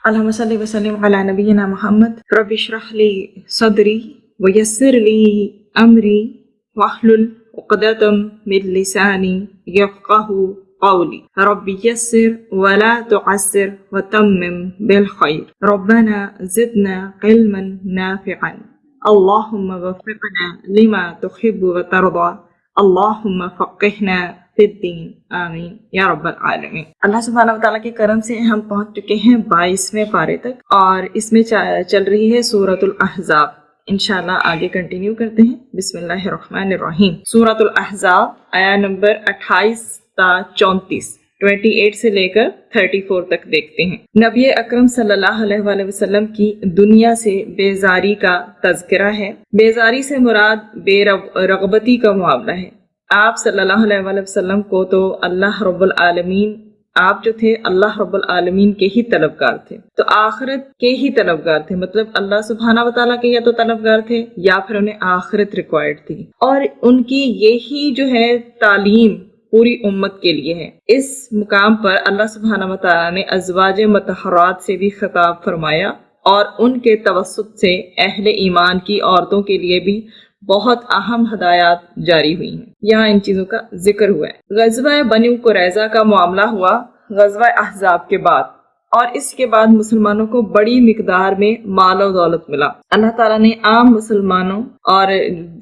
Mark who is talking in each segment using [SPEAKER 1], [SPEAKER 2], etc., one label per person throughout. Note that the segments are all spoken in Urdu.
[SPEAKER 1] اللهم صل وسلم على نبينا محمد رب اشرح لي صدري ويسر لي أمري واحلل عقدة من لساني يفقهوا قولي رب يسر ولا تعسر وتمم بالخير ربنا زدنا علما نافعا اللهم وفقنا لما تحب وترضى اللهم فقهنا فی الدین آمین یا رب العالمین۔ اللہ سبحانہ وتعالیٰ کے کرم سے ہم پہنچ چکے ہیں 22ویں پارے تک، اور اس میں چل رہی ہے سورۃ الاحزاب۔ انشاءاللہ آگے کنٹینیو کرتے ہیں۔ بسم اللہ الرحمن الرحیم۔ سورۃ الاحزاب آیا نمبر 28 تا 34، 28 سے لے کر 34 تک دیکھتے ہیں۔ نبی اکرم صلی اللہ علیہ وآلہ وسلم کی دنیا سے بیزاری کا تذکرہ ہے۔ بیزاری سے مراد بے رغبتی کا معاملہ ہے۔ آپ صلی اللہ علیہ وآلہ وسلم کو تو اللہ رب العالمین، آپ جو تھے اللہ رب العالمین کے ہی طلبگار تھے، تو آخرت کے ہی طلبگار تھے، مطلب اللہ سبحانہ وتعالیٰ کے یا تو طلبگار تھے یا پھر انہیں آخرت ریکوائرڈ تھی، اور ان کی یہی جو ہے تعلیم پوری امت کے لیے ہے۔ اس مقام پر اللہ سبحانہ وتعالیٰ نے ازواج مطہرات سے بھی خطاب فرمایا، اور ان کے توسط سے اہل ایمان کی عورتوں کے لیے بھی بہت اہم ہدایات جاری ہوئی ہیں۔ یہاں ان چیزوں کا ذکر ہوا ہے۔ غزوہ بنی قریظہ کا معاملہ ہوا غزوہ احزاب کے بعد، اور اس کے بعد مسلمانوں کو بڑی مقدار میں مال و دولت ملا۔ اللہ تعالیٰ نے عام مسلمانوں اور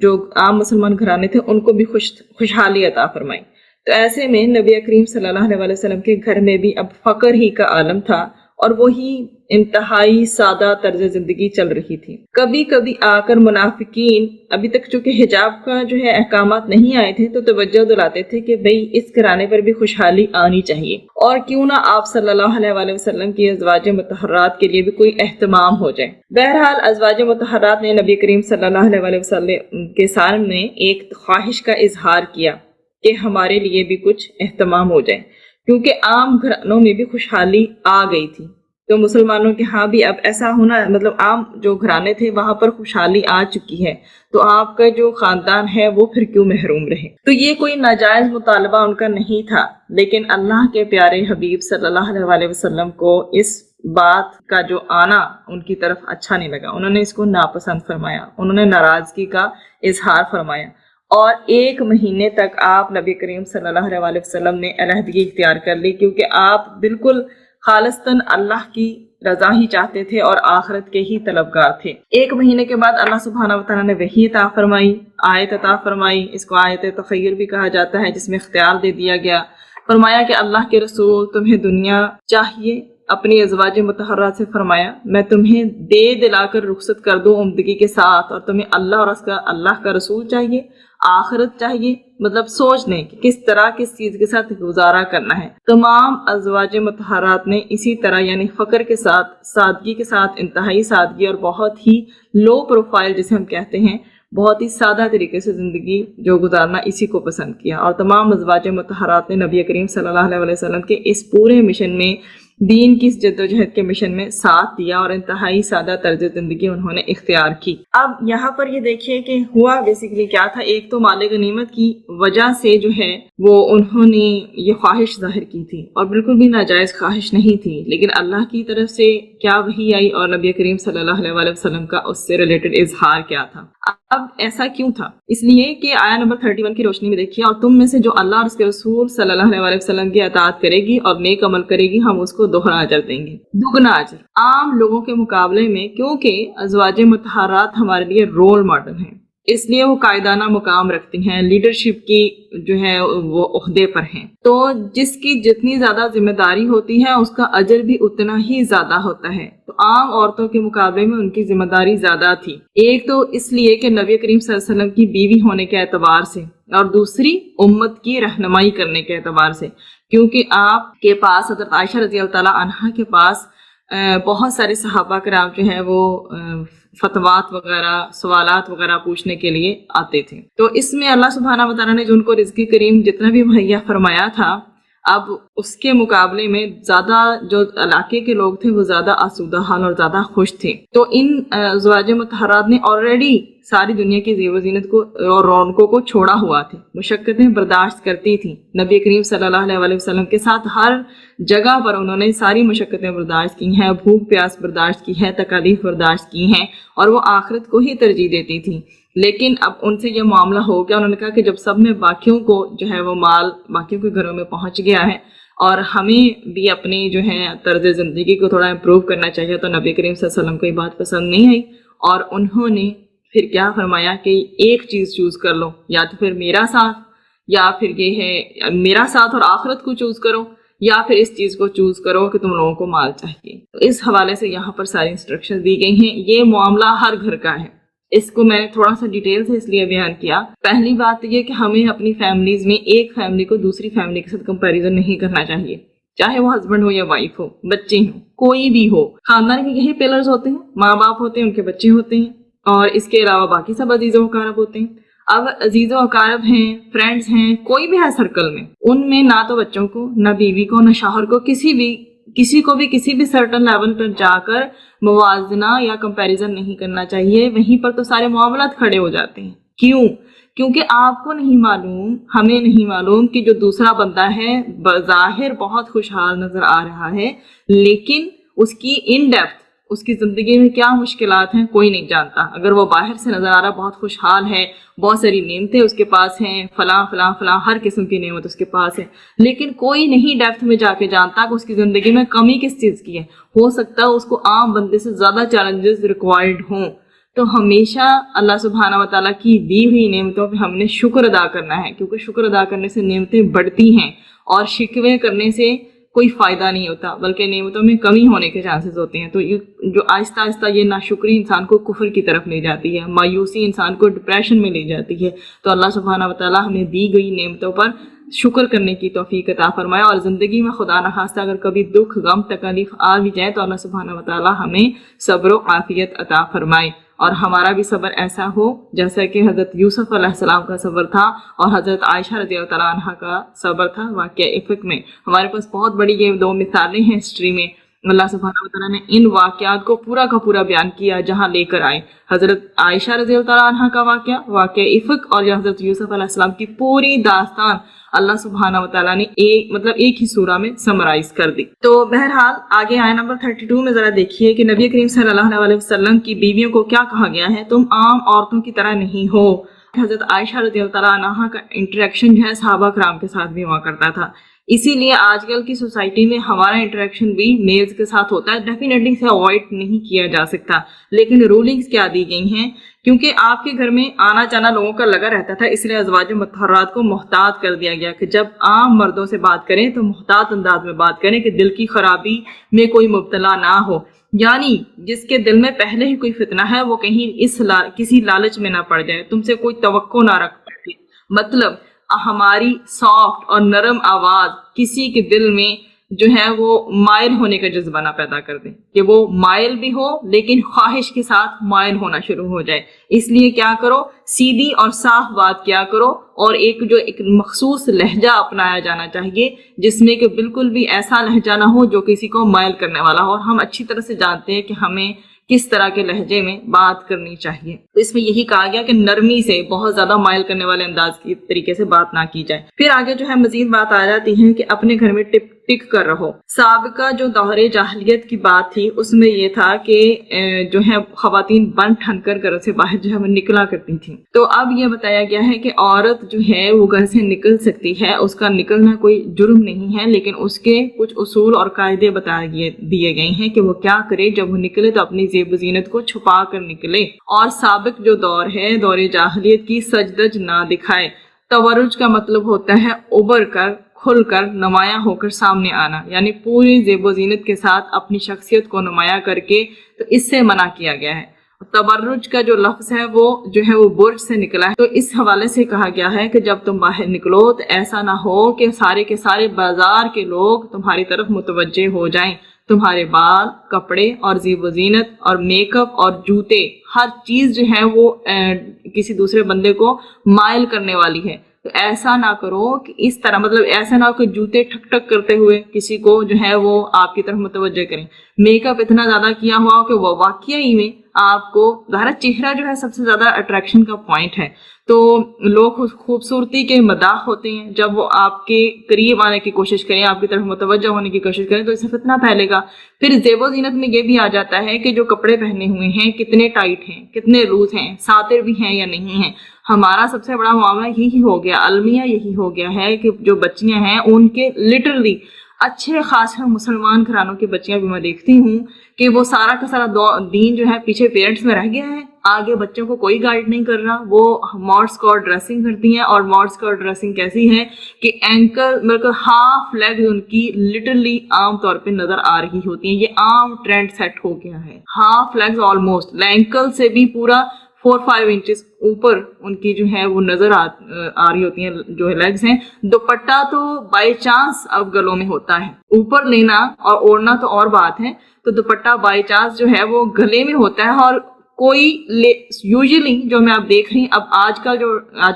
[SPEAKER 1] جو عام مسلمان گھرانے تھے ان کو بھی خوشحالی عطا فرمائی۔ تو ایسے میں نبی کریم صلی اللہ علیہ وسلم کے گھر میں بھی اب فقر ہی کا عالم تھا، اور وہی انتہائی سادہ طرز زندگی چل رہی تھی۔ کبھی کبھی آ کر منافقین، ابھی تک چونکہ حجاب کا جو ہے احکامات نہیں آئے تھے، تو توجہ دلاتے تھے کہ بھئی اس گھرانے پر بھی خوشحالی آنی چاہیے، اور کیوں نہ آپ صلی اللہ علیہ وآلہ وسلم کی ازواج مطہرات کے لیے بھی کوئی اہتمام ہو جائے۔ بہرحال ازواج مطہرات نے نبی کریم صلی اللہ علیہ وآلہ وسلم کے سامنے ایک خواہش کا اظہار کیا کہ ہمارے لیے بھی کچھ اہتمام ہو جائے، کیونکہ عام گھرانوں میں بھی خوشحالی آ گئی تھی، تو مسلمانوں کے ہاں بھی اب ایسا ہونا، مطلب عام جو گھرانے تھے وہاں پر خوشحالی آ چکی ہے، تو آپ کا جو خاندان ہے وہ پھر کیوں محروم رہے۔ تو یہ کوئی ناجائز مطالبہ ان کا نہیں تھا، لیکن اللہ کے پیارے حبیب صلی اللہ علیہ وآلہ وسلم کو اس بات کا جو آنا ان کی طرف اچھا نہیں لگا، انہوں نے اس کو ناپسند فرمایا، انہوں نے ناراضگی کا اظہار فرمایا، اور 1 مہینے تک آپ نبی کریم صلی اللہ علیہ وآلہ وسلم نے علیحدگی اختیار کر لی، کیونکہ آپ بالکل خالصتاً اللہ کی رضا ہی چاہتے تھے اور آخرت کے ہی طلبگار تھے۔ 1 مہینے کے بعد اللہ سبحانہ وتعالیٰ نے وحی عطا فرمائی، آیت عطا فرمائی، اس کو آیت تخیر بھی کہا جاتا ہے، جس میں اختیار دے دیا گیا۔ فرمایا کہ اللہ کے رسول تمہیں دنیا چاہیے، اپنی ازواج مطہرات سے فرمایا میں تمہیں دے دلا کر رخصت کر دوں عمدگی کے ساتھ، اور تمہیں اللہ اور اللہ کا رسول چاہیے، آخرت چاہیے، مطلب سوچ لیں کہ کس طرح کس چیز کے ساتھ گزارا کرنا ہے۔ تمام ازواج مطہرات نے اسی طرح، یعنی فقر کے ساتھ، سادگی کے ساتھ، انتہائی سادگی اور بہت ہی لو پروفائل جسے ہم کہتے ہیں، بہت ہی سادہ طریقے سے زندگی جو گزارنا، اسی کو پسند کیا، اور تمام ازواج مطہرات نے نبی کریم صلی اللہ علیہ وسلم کے اس پورے مشن میں، دین کی جدوجہد کے مشن میں ساتھ دیا، اور انتہائی سادہ طرز زندگی انہوں نے اختیار کی۔ اب یہاں پر یہ دیکھیے کہ ہوا بیسیکلی کیا تھا۔ ایک تو مال غنیمت کی وجہ سے جو ہے وہ انہوں نے یہ خواہش ظاہر کی تھی، اور بالکل بھی ناجائز خواہش نہیں تھی، لیکن اللہ کی طرف سے کیا وحی آئی اور نبی کریم صلی اللہ علیہ وآلہ وسلم کا اس سے ریلیٹڈ اظہار کیا تھا۔ اب ایسا کیوں تھا؟ اس لیے کہ آیا نمبر 31 کی روشنی میں دیکھیے، اور تم میں سے جو اللہ اور اس کے رسول صلی اللہ علیہ وسلم کی اطاعت کرے گی اور نیک عمل کرے گی، ہم اس کو دوہرا اجر دیں گے، دگنا اجر عام لوگوں کے مقابلے میں، کیونکہ ازواج مطہرات ہمارے لیے رول ماڈل ہیں، اس لیے وہ قائدانہ مقام رکھتی ہیں، لیڈرشپ کی جو ہے وہ عہدے پر ہیں، تو جس کی جتنی زیادہ ذمہ داری ہوتی ہے اس کا اجر بھی اتنا ہی زیادہ ہوتا ہے، تو عام عورتوں کے مقابلے میں ان کی ذمہ داری زیادہ تھی۔ ایک تو اس لیے کہ نبی کریم صلی اللہ علیہ وسلم کی بیوی ہونے کے اعتبار سے، اور دوسری امت کی رہنمائی کرنے کے اعتبار سے، کیونکہ آپ کے پاس حضرت عائشہ رضی اللہ تعالیٰ عنہا کے پاس بہت سارے صحابہ کرام جو ہیں وہ فتوات وغیرہ، سوالات وغیرہ پوچھنے کے لیے آتے تھے، تو اس میں اللہ سبحانہ وتعالیٰ نے جو ان کو رزق کریم جتنا بھی مہیا فرمایا تھا، اب اس کے مقابلے میں زیادہ جو علاقے کے لوگ تھے وہ زیادہ آسودہ حال اور زیادہ خوش تھے، تو ان ازواج مطہرات نے آلریڈی ساری دنیا کی زیب و زینت کو اور رونقوں کو چھوڑا ہوا تھے، مشقتیں برداشت کرتی تھیں۔ نبی کریم صلی اللہ علیہ وسلم کے ساتھ ہر جگہ پر انہوں نے ساری مشقتیں برداشت کی ہیں، بھوک پیاس برداشت کی ہے، تکالیف برداشت کی ہیں، اور وہ آخرت کو ہی ترجیح دیتی تھیں۔ لیکن اب ان سے یہ معاملہ ہو گیا، انہوں نے کہا کہ جب سب میں باقیوں کو جو ہے وہ مال باقیوں کے گھروں میں پہنچ گیا ہے اور ہمیں بھی اپنی جو ہے طرز زندگی کو تھوڑا امپروو کرنا چاہیے، تو نبی کریم صلی اللہ علیہ وسلم کو یہ بات پسند نہیں آئی، اور انہوں نے پھر کیا فرمایا کہ ایک چیز چوز کر لو، یا تو پھر میرا ساتھ، یا پھر یہ ہے میرا ساتھ اور آخرت کو چوز کرو، یا پھر اس چیز کو چوز کرو کہ تم لوگوں کو مال چاہیے۔ تو اس حوالے سے یہاں پر ساری انسٹرکشن دی گئی ہیں۔ یہ معاملہ ہر گھر کا ہے، اس کو میں نے تھوڑا سا ڈیٹیل سے اس لیے بیان کیا۔ پہلی بات یہ کہ ہمیں اپنی فیملیز میں ایک فیملی کو دوسری فیملی کے ساتھ کمپیریزن نہیں کرنا چاہیے، چاہے وہ ہسبینڈ ہو یا وائف ہو، بچے ہوں، کوئی بھی ہو۔ خاندان کے یہی پلرز ہوتے ہیں، ماں باپ ہوتے ہیں، ان کے بچے ہوتے ہیں، اور اس کے علاوہ باقی سب عزیز و اقارب ہوتے ہیں۔ اب عزیز و اقارب ہیں، فرینڈز ہیں، کوئی بھی ہے سرکل میں، ان میں نہ تو بچوں کو، نہ بیوی کو، نہ شوہر کو، کسی کو بھی کسی بھی سرٹن لیول پر جا کر موازنہ یا کمپیریزن نہیں کرنا چاہیے۔ وہیں پر تو سارے معاملات کھڑے ہو جاتے ہیں۔ کیوں؟ کیونکہ آپ کو نہیں معلوم، ہمیں نہیں معلوم کہ جو دوسرا بندہ ہے بظاہر بہت خوشحال نظر آ رہا ہے، لیکن اس کی ان ڈیپتھ، اس کی زندگی میں کیا مشکلات ہیں کوئی نہیں جانتا۔ اگر وہ باہر سے نظر آ رہا بہت خوشحال ہے، بہت ساری نعمتیں اس کے پاس ہیں، فلاں فلاں فلاں ہر قسم کی نعمت اس کے پاس ہے، لیکن کوئی نہیں ڈیپتھ میں جا کے جانتا کہ اس کی زندگی میں کمی کس چیز کی ہے۔ ہو سکتا ہے اس کو عام بندے سے زیادہ چیلنجز ریکوائرڈ ہوں۔ تو ہمیشہ اللہ سبحانہ و تعالیٰ کی دی ہوئی نعمتوں پہ ہم نے شکر ادا کرنا ہے، کیونکہ شکر ادا کرنے سے نعمتیں بڑھتی ہیں، اور شکوے کرنے سے کوئی فائدہ نہیں ہوتا، بلکہ نعمتوں میں کمی ہونے کے چانسز ہوتے ہیں۔ تو جو آہستہ آہستہ یہ ناشکری انسان کو کفر کی طرف لے جاتی ہے، مایوسی انسان کو ڈپریشن میں لے جاتی ہے۔ تو اللہ سبحانہ و تعالیٰ ہمیں دی گئی نعمتوں پر شکر کرنے کی توفیق عطا فرمائے، اور زندگی میں خدا نخواستہ اگر کبھی دکھ، غم، تکلیف آ بھی جائے تو اللہ سبحانہ و تعالیٰ ہمیں صبر و عافیت عطا فرمائے، اور ہمارا بھی صبر ایسا ہو جیسا کہ حضرت یوسف علیہ السلام کا صبر تھا اور حضرت عائشہ رضی اللہ تعالیٰ عنہ کا صبر تھا واقعہ افک میں۔ ہمارے پاس بہت بڑی یہ دو مثالیں ہیں ہسٹری میں۔ اللہ سبحانہ و تعالیٰ نے ان واقعات کو پورا کا پورا بیان کیا جہاں لے کر آئے۔ حضرت عائشہ رضی اللہ تعالیٰ عنہ کا واقعہ افک، اور حضرت یوسف علیہ السلام کی پوری داستان اللہ سبحانہ و تعالیٰ نے ایک ہی سورہ میں سمرائز کر دی۔ تو بہرحال آگے آئے نمبر 32 میں ذرا دیکھیے کہ نبی کریم صلی اللہ علیہ وسلم کی بیویوں کو کیا کہا گیا ہے، تم عام عورتوں کی طرح نہیں ہو۔ حضرت عائشہ رضی اللہ تعالیٰ عنہ کا انٹریکشن جو ہے صحابہ کرام کے ساتھ بھی ہوا کرتا تھا، اسی لیے آج کل کی سوسائٹی میں ہمارا انٹریکشن بھی میلز کے ساتھ ہوتا ہے، ڈیفینیٹلی اسے اوائڈ نہیں کیا جا سکتا، لیکن رولنگز کیا دی گئی ہیں؟ کیونکہ آپ کے گھر میں آنا جانا لوگوں کا لگا رہتا تھا، اس لیے ازواج مطہرات کو محتاط کر دیا گیا کہ جب عام مردوں سے بات کریں تو محتاط انداز میں بات کریں کہ دل کی خرابی میں کوئی مبتلا نہ ہو، یعنی جس کے دل میں پہلے ہی کوئی فتنہ ہے وہ کہیں کسی لالچ میں نہ پڑ جائے، تم سے کوئی توقع نہ رکھ پائے۔ مطلب ہماری سافٹ اور نرم آواز کسی کے دل میں جو ہے وہ مائل ہونے کا جذبہ نہ پیدا کر دیں، کہ وہ مائل بھی ہو لیکن خواہش کے ساتھ مائل ہونا شروع ہو جائے۔ اس لیے کیا کرو، سیدھی اور صاف بات کیا کرو، اور ایک مخصوص لہجہ اپنایا جانا چاہیے جس میں کہ بالکل بھی ایسا لہجہ نہ ہو جو کسی کو مائل کرنے والا ہو، اور ہم اچھی طرح سے جانتے ہیں کہ ہمیں کس طرح کے لہجے میں بات کرنی چاہیے۔ تو اس میں یہی کہا گیا کہ نرمی سے، بہت زیادہ مائل کرنے والے انداز کی طریقے سے بات نہ کی جائے۔ پھر آگے جو ہے مزید بات آ جاتی ہے کہ اپنے گھر میں ٹک کر رہو۔ سابقہ جو دور جاہلیت کی بات تھی اس میں یہ تھا کہ جو ہے خواتین بن ٹھن کر گھر سے باہر جو ہے وہ نکلا کرتی تھیں، تو اب یہ بتایا گیا ہے کہ عورت جو ہے وہ گھر سے نکل سکتی ہے، اس کا نکلنا کوئی جرم نہیں ہے، لیکن اس کے کچھ اصول اور قاعدے بتا دیے گئے ہیں کہ وہ کیا کرے جب وہ نکلے تو اپنی زیب و زینت کو چھپا کر نکلے، اور سابق جو دور ہے دور جاہلیت کی سجدج نہ دکھائے۔ تورج کا مطلب ہوتا ہے ابھر کر، کھل کر، نمایاں ہو کر سامنے آنا، یعنی پوری زیب و زینت کے ساتھ اپنی شخصیت کو نمایاں کر کے، تو اس سے منع کیا گیا ہے۔ تبرج کا جو لفظ ہے وہ جو ہے وہ برج سے نکلا ہے، تو اس حوالے سے کہا گیا ہے کہ جب تم باہر نکلو تو ایسا نہ ہو کہ سارے کے سارے بازار کے لوگ تمہاری طرف متوجہ ہو جائیں، تمہارے بال، کپڑے اور زیب و زینت اور میک اپ اور جوتے، ہر چیز جو ہے وہ کسی دوسرے بندے کو مائل کرنے والی ہے۔ تو ایسا نہ کرو کہ اس طرح، مطلب ایسا نہ ہو کہ جوتے ٹھک ٹھک کرتے ہوئے کسی کو جو ہے وہ آپ کی طرف متوجہ کریں، میک اپ اتنا زیادہ کیا ہوا ہو کہ وہ واقعی میں آپ کو ظاہر چہرہ جو ہے سب سے زیادہ اٹریکشن کا پوائنٹ ہے، تو لوگ خوبصورتی کے مداح ہوتے ہیں، جب وہ آپ کے قریب آنے کی کوشش کریں، آپ کی طرف متوجہ ہونے کی کوشش کریں تو اس سے فتنہ پھیلے گا۔ پھر زیب و زینت میں یہ بھی آ جاتا ہے کہ جو کپڑے پہنے ہوئے ہیں کتنے ٹائٹ ہیں، کتنے لوز ہیں، ساتر بھی ہیں یا نہیں ہیں۔ ہمارا سب سے بڑا معاملہ یہی ہو گیا، المیہ یہی ہو گیا ہے کہ جو بچیاں ہیں ان کے لٹرلی اچھے خاص مسلمان گھرانوں کی بچیاں بھی میں دیکھتی ہوں کہ وہ سارا کا سارا دین جو ہے پیچھے پیرنٹس میں رہ گیا ہے، آگے بچوں کو کوئی گائیڈ نہیں کر رہا، وہ ماڈ اسکرٹ ڈریسنگ کرتی ہیں، اور ماڈ اسکرٹ ڈریسنگ کیسی ہے کہ اینکل مطلب ہاف لیگ ان کی لٹرلی عام طور پہ نظر آ رہی ہوتی ہیں۔ یہ عام ٹرینڈ سیٹ ہو گیا ہے، ہاف لیگز آلموسٹ اینکل سے بھی پورا 4-5 انچز اوپر ان کی جو ہے وہ نظر آ رہی ہوتی ہیں جو لیگز ہیں۔ دوپٹہ تو بائی چانس اب گلوں میں ہوتا ہے، اوپر لینا اور اوڑھنا تو اور بات ہے، تو دوپٹہ بائی چانس جو ہے وہ گلے میں ہوتا ہے، اور کوئی یوزلی جو میں آپ دیکھ رہی ہوں اب آج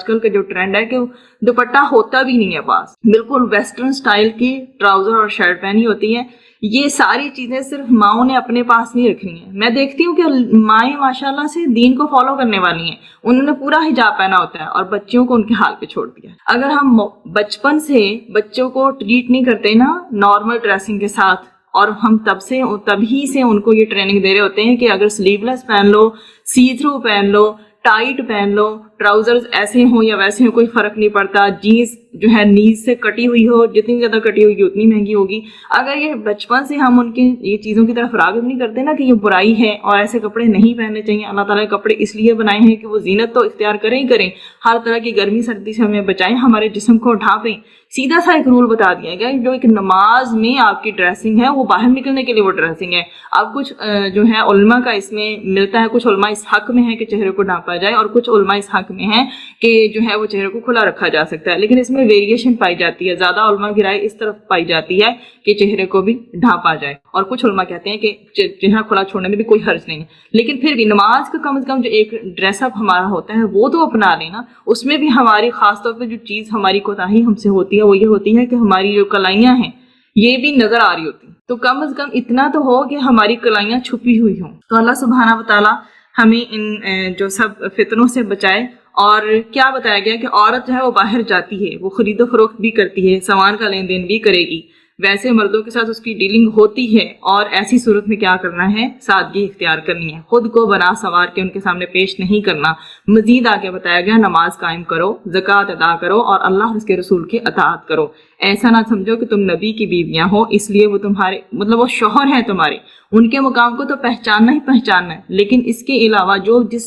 [SPEAKER 1] کل کا جو ٹرینڈ ہے کہ دوپٹہ ہوتا بھی نہیں ہے پاس، بالکل ویسٹرن سٹائل کی ٹراؤزر اور شرٹ پہنی ہوتی ہے۔ یہ ساری چیزیں صرف ماؤں نے اپنے پاس نہیں رکھنی ہیں، میں دیکھتی ہوں کہ مائیں ماشاءاللہ سے دین کو فالو کرنے والی ہیں، انہوں نے پورا حجاب پہنا ہوتا ہے اور بچیوں کو ان کے حال پہ چھوڑ دیا۔ اگر ہم بچپن سے بچوں کو ٹریٹ نہیں کرتے نا نارمل ڈریسنگ کے ساتھ، اور ہم تبھی سے ان کو یہ ٹریننگ دے رہے ہوتے ہیں کہ اگر سلیو لیس پہن لو، سی تھرو پہن لو، ٹائٹ پہن لو، ٹراؤزرز ایسے ہوں یا ویسے ہوں کوئی فرق نہیں پڑتا، جینز جو ہے نیز سے کٹی ہوئی ہو، جتنی زیادہ کٹی ہوگی اتنی مہنگی ہوگی۔ اگر یہ بچپن سے ہم ان کی یہ چیزوں کی طرف راغب نہیں کرتے نا کہ یہ برائی ہے اور ایسے کپڑے نہیں پہننے چاہیے، اللہ تعالیٰ نے کپڑے اس لیے بنائے ہیں کہ وہ زینت تو اختیار کریں ہی کریں، ہر طرح کی گرمی سردی سے ہمیں بچائیں، ہمارے جسم کو ڈھانپیں۔ سیدھا سا ایک رول بتا دیا گیا جو ایک نماز میں آپ کی ڈریسنگ ہے وہ باہر نکلنے کے لیے وہ ڈریسنگ ہے۔ اب کچھ جو ہے علماء کا اس میں ملتا ہے، کچھ علماء اس حق میں ہے کہ چہرے کو ڈھانپا جائے، اور کچھ علماء اس حق میں ہے کہ جو ہے وہ چہرے کو کھلا رکھا جا سکتا ہے، لیکن اس میں ویریشن پائی جاتی ہے۔ زیادہ علماء کی رائے اس طرف پائی جاتی ہے کہ چہرے کو بھی ڈھانپا جائے، اور کچھ علماء کہتے ہیں کہ چہرہ کھلا چھوڑنے میں بھی کوئی حرج نہیں ہے، لیکن پھر بھی نماز کا کم از کم جو ایک ڈریس اپ ہمارا ہوتا ہے وہ تو اپنا لینا۔ اس میں بھی ہماری خاص طور پہ جو چیز ہماری کوتاہی ہم سے ہوتی ہے وہ یہ ہوتی ہے کہ ہماری جو کلائیاں ہیں یہ بھی نظر آ رہی ہوتی، تو کم از کم اتنا تو ہو کہ ہماری کلائیاں چھپی ہوئی ہوں۔ تو اللہ سبحانہ و تعالیٰ ہمیں ان جو سب فتنوں سے بچائے۔ اور کیا بتایا گیا کہ عورت جو ہے وہ باہر جاتی ہے، وہ خرید و فروخت بھی کرتی ہے، سامان کا لین دین بھی کرے گی، ویسے مردوں کے ساتھ اس کی ڈیلنگ ہوتی ہے، اور ایسی صورت میں کیا کرنا ہے، سادگی اختیار کرنی ہے، خود کو بنا سنوار کے ان کے سامنے پیش نہیں کرنا۔ مزید آگے بتایا گیا نماز قائم کرو، زکوٰۃ ادا کرو، اور اللہ اور اس کے رسول کی اطاعت کرو۔ ایسا نہ سمجھو کہ تم نبی کی بیویاں ہو اس لیے وہ تمہارے مطلب وہ شوہر ہیں تمہارے، ان کے مقام کو تو پہچاننا ہی پہچاننا ہے، لیکن اس کے علاوہ جس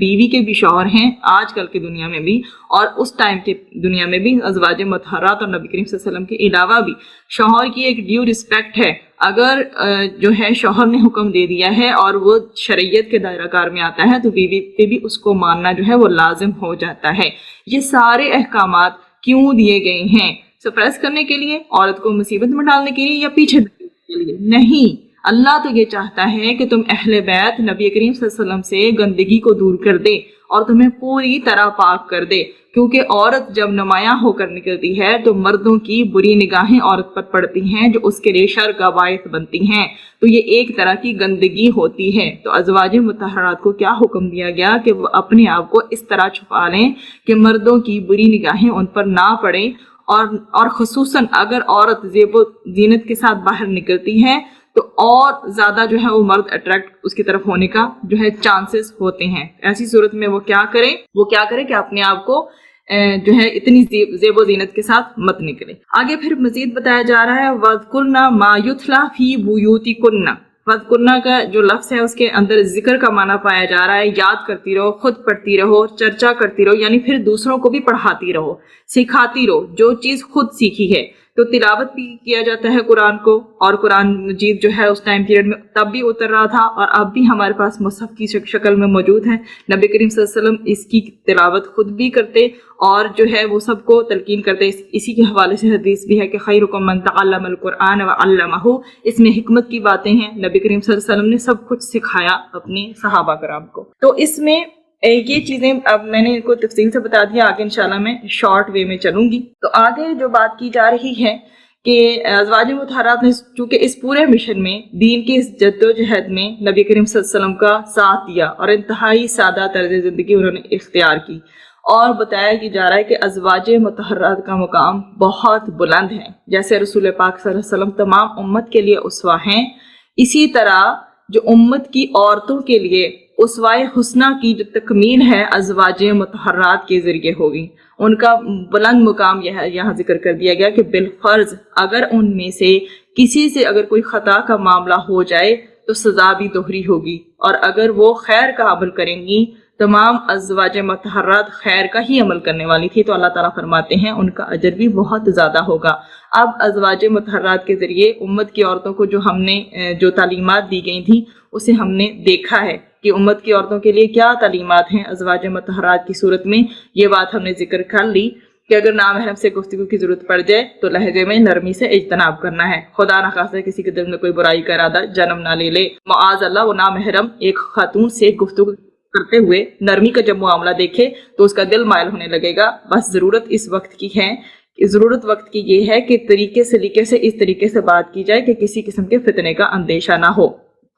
[SPEAKER 1] بیوی کے بھی شوہر ہیں آج کل کی دنیا میں بھی اور اس ٹائم کی دنیا میں بھی، ازواج مطہرات اور نبی کریم صلی اللہ علیہ وسلم کے علاوہ بھی شوہر کی ایک ڈیو رسپیکٹ ہے۔ اگر جو ہے شوہر نے حکم دے دیا ہے اور وہ شریعت کے دائرہ کار میں آتا ہے تو بیوی پہ بھی اس کو ماننا جو ہے وہ لازم ہو جاتا ہے۔ یہ سارے احکامات کیوں دیے گئے ہیں؟ سپریس کرنے کے لیے، عورت کو مصیبت میں ڈالنے کے لیے، یا پیچھے ڈالنے کے لیے؟ نہیں، اللہ تو یہ چاہتا ہے کہ تم اہل بیت نبی کریم صلی اللہ علیہ وسلم سے گندگی کو دور کر دے اور تمہیں پوری طرح پاک کر دے، کیونکہ عورت جب نمایاں ہو کر نکلتی ہے تو مردوں کی بری نگاہیں عورت پر پڑتی ہیں جو اس کے لیے شر کا باعث بنتی ہیں، تو یہ ایک طرح کی گندگی ہوتی ہے۔ تو ازواج مطہرات کو کیا حکم دیا گیا کہ وہ اپنے آپ کو اس طرح چھپا لیں کہ مردوں کی بری نگاہیں ان پر نہ پڑیں، اور خصوصاً اگر عورت زیب و زینت کے ساتھ باہر نکلتی ہے تو اور زیادہ جو ہے وہ مرد اٹریکٹ اس کی طرف ہونے کا جو ہے چانسز ہوتے ہیں۔ ایسی صورت میں وہ کیا کرے کہ اپنے آپ کو جو ہے اتنی زیب و زینت کے ساتھ مت نکلے۔ آگے پھر مزید بتایا جا رہا ہے وَاذْكُرْنَ مَا يُتْلَى فِي بُيُوتِكُنَّ۔ وَاذْكُرْنَ کا جو لفظ ہے اس کے اندر ذکر کا معنی پایا جا رہا ہے، یاد کرتی رہو، خود پڑھتی رہو، چرچا کرتی رہو، یعنی پھر دوسروں کو بھی پڑھاتی رہو، سکھاتی رہو جو چیز خود سیکھی ہے۔ تو تلاوت بھی کیا جاتا ہے قرآن کو، اور قرآن مجید جو ہے اس ٹائم پیریڈ میں تب بھی اتر رہا تھا اور اب بھی ہمارے پاس مصحف کی شکل میں موجود ہے۔ نبی کریم صلی اللہ علیہ وسلم اس کی تلاوت خود بھی کرتے اور جو ہے وہ سب کو تلقین کرتے۔ اسی کے حوالے سے حدیث بھی ہے کہ خیرکم من تعلم القرآن وعلمہ، اس میں حکمت کی باتیں ہیں، نبی کریم صلی اللہ علیہ وسلم نے سب کچھ سکھایا اپنے صحابہ کرام کو۔ تو اس میں یہ چیزیں اب میں نے ان کو تفصیل سے بتا دیا، آگے انشاءاللہ میں شارٹ وے میں چلوں گی۔ تو آگے جو بات کی جا رہی ہے کہ ازواج مطہرات نے چونکہ اس پورے مشن میں دین کی اس جدوجہد میں نبی کریم صلی اللہ علیہ وسلم کا ساتھ دیا اور انتہائی سادہ طرز زندگی انہوں نے اختیار کی، اور بتایا کہ جا رہا ہے کہ ازواج مطہرات کا مقام بہت بلند ہے، جیسے رسول پاک صلی اللہ علیہ وسلم تمام امت کے لیے اسوہ ہیں، اسی طرح جو امت کی عورتوں کے لیے اسوہ حسنہ کی جو تکمیل ہے ازواج مطہرات کے ذریعے ہوگی۔ ان کا بلند مقام یہاں ذکر کر دیا گیا کہ بالفرض اگر ان میں سے کسی سے اگر کوئی خطا کا معاملہ ہو جائے تو سزا بھی دوہری ہوگی، اور اگر وہ خیر کا عمل کریں گی، تمام ازواج مطہرات خیر کا ہی عمل کرنے والی تھی، تو اللہ تعالیٰ فرماتے ہیں ان کا اجر بھی بہت زیادہ ہوگا۔ اب ازواج مطہرات کے ذریعے امت کی عورتوں کو جو ہم نے جو تعلیمات دی گئی تھیں اسے ہم نے دیکھا ہے کہ امت کی عورتوں کے لیے کیا تعلیمات ہیں ازواج مطہرات کی صورت میں۔ یہ بات ہم نے ذکر کر لی کہ اگر نامحرم سے گفتگو کی ضرورت پڑ جائے تو لہجے میں نرمی سے اجتناب کرنا ہے، خدا نخواستہ کسی کے دل میں کوئی برائی کا ارادہ جنم نہ لے لے، معاذ اللہ وہ نامحرم ایک خاتون سے گفتگو کرتے ہوئے نرمی کا جب معاملہ دیکھے تو اس کا دل مائل ہونے لگے گا۔ بس ضرورت اس وقت کی ہے، ضرورت وقت کی یہ ہے کہ طریقے سلیقے سے اس طریقے سے بات کی جائے کہ کسی قسم کے فتنے کا اندیشہ نہ ہو،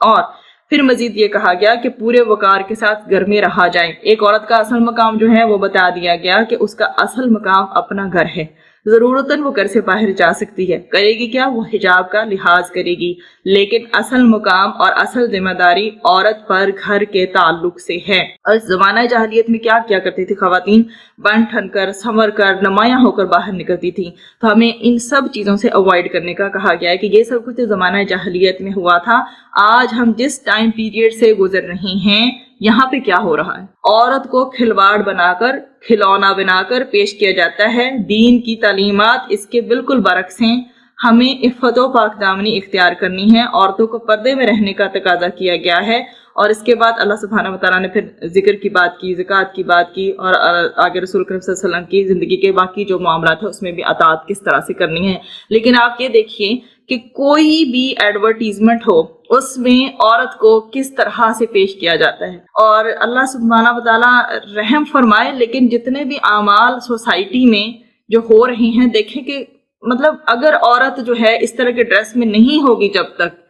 [SPEAKER 1] اور پھر مزید یہ کہا گیا کہ پورے وقار کے ساتھ گھر میں رہا جائے۔ ایک عورت کا اصل مقام جو ہے وہ بتا دیا گیا کہ اس کا اصل مقام اپنا گھر ہے، ضرورتاً وہ گھر سے باہر جا سکتی ہے، کرے گی کیا؟ وہ حجاب کا لحاظ کرے گی، لیکن اصل مقام اور اصل ذمہ داری عورت پر گھر کے تعلق سے ہے۔ اور زمانہ جاہلیت میں کیا کیا کرتی تھی خواتین؟ بن ٹھن کر سنور کر نمایاں ہو کر باہر نکلتی تھی، تو ہمیں ان سب چیزوں سے اوائڈ کرنے کا کہا گیا ہے کہ یہ سب کچھ زمانہ جاہلیت میں ہوا تھا۔ آج ہم جس ٹائم پیریڈ سے گزر رہے ہیں یہاں پہ کیا ہو رہا ہے؟ عورت کو کھلواڑ بنا کر کھلونا بنا کر پیش کیا جاتا ہے۔ دین کی تعلیمات اس کے بالکل برعکس ہیں۔ ہمیں عفت و پاک دامنی اختیار کرنی ہے، عورتوں کو پردے میں رہنے کا تقاضا کیا گیا ہے، اور اس کے بعد اللہ سبحانہ وتعالیٰ نے پھر ذکر کی بات کی، زکوٰۃ کی بات کی، اور آگے رسول کریم صلی اللہ علیہ وسلم کی زندگی کے باقی جو معاملات ہیں اس میں بھی اطاعت کس طرح سے کرنی ہے۔ لیکن آپ یہ دیکھیے کہ کوئی بھی ایڈورٹیزمنٹ ہو اس میں عورت کو کس طرح سے پیش کیا جاتا ہے، اور اللہ سبحانہ وتعالیٰ رحم فرمائے، لیکن جتنے بھی اعمال سوسائٹی میں جو ہو رہے ہیں دیکھیں کہ مطلب اگر عورت جو ہے اس طرح کے ڈریس میں نہیں ہوگی جب تک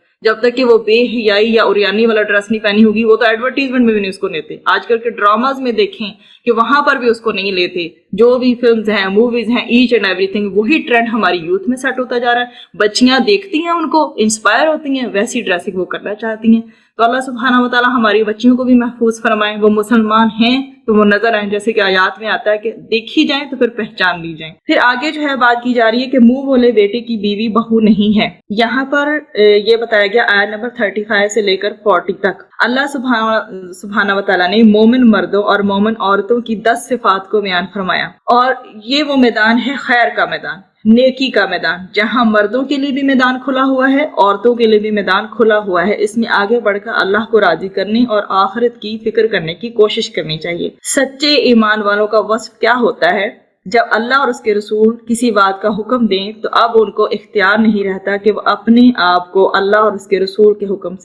[SPEAKER 1] کہ وہ بے حیائی یا اوریانی والا ڈریس نہیں پہنی ہوگی، وہ تو ایڈورٹیزمنٹ میں بھی نہیں اس کو لیتے۔ آج کل کے ڈراماز میں دیکھیں کہ وہاں پر بھی اس کو نہیں لیتے، جو بھی فلمز ہیں موویز ہیں ایچ اینڈ ایوری تھنگ وہی ٹرینڈ ہماری یوتھ میں سیٹ ہوتا جا رہا ہے۔ بچیاں دیکھتی ہیں ان کو، انسپائر ہوتی ہیں، ویسی ڈریسنگ وہ کرنا چاہتی ہیں۔ تو اللہ سبحانہ وتعالیٰ ہماری بچیوں کو بھی محفوظ فرمائے، وہ مسلمان ہیں تو وہ نظر آئیں، جیسے کہ آیات میں آتا ہے کہ دیکھی جائیں تو پھر پہچان لی جائیں۔ پھر آگے جو ہے بات کی جا رہی ہے کہ منہ بولے بیٹے کی بیوی بہو نہیں ہے۔ یہاں پر یہ بتایا گیا آیت نمبر 35 سے لے کر 40 تک اللہ سبحانہ وتعالیٰ نے مومن مردوں اور مومن عورتوں کی 10 صفات کو بیان فرمایا، اور یہ وہ میدان ہے خیر کا میدان، نیکی کا میدان، جہاں مردوں کے لیے بھی میدان کھلا ہوا ہے، عورتوں کے لیے بھی میدان کھلا ہوا ہے۔ اس میں آگے بڑھ کر اللہ کو راضی کرنے اور آخرت کی فکر کرنے کی کوشش کرنی چاہیے۔ سچے ایمان والوں کا وصف کیا ہوتا ہے؟ جب اللہ اور اس کے رسول کسی بات کا حکم دیں تو اب ان کو اختیار نہیں رہتا کہ وہ اپنے آپ کو اللہ اور اس کے رسول کے حکم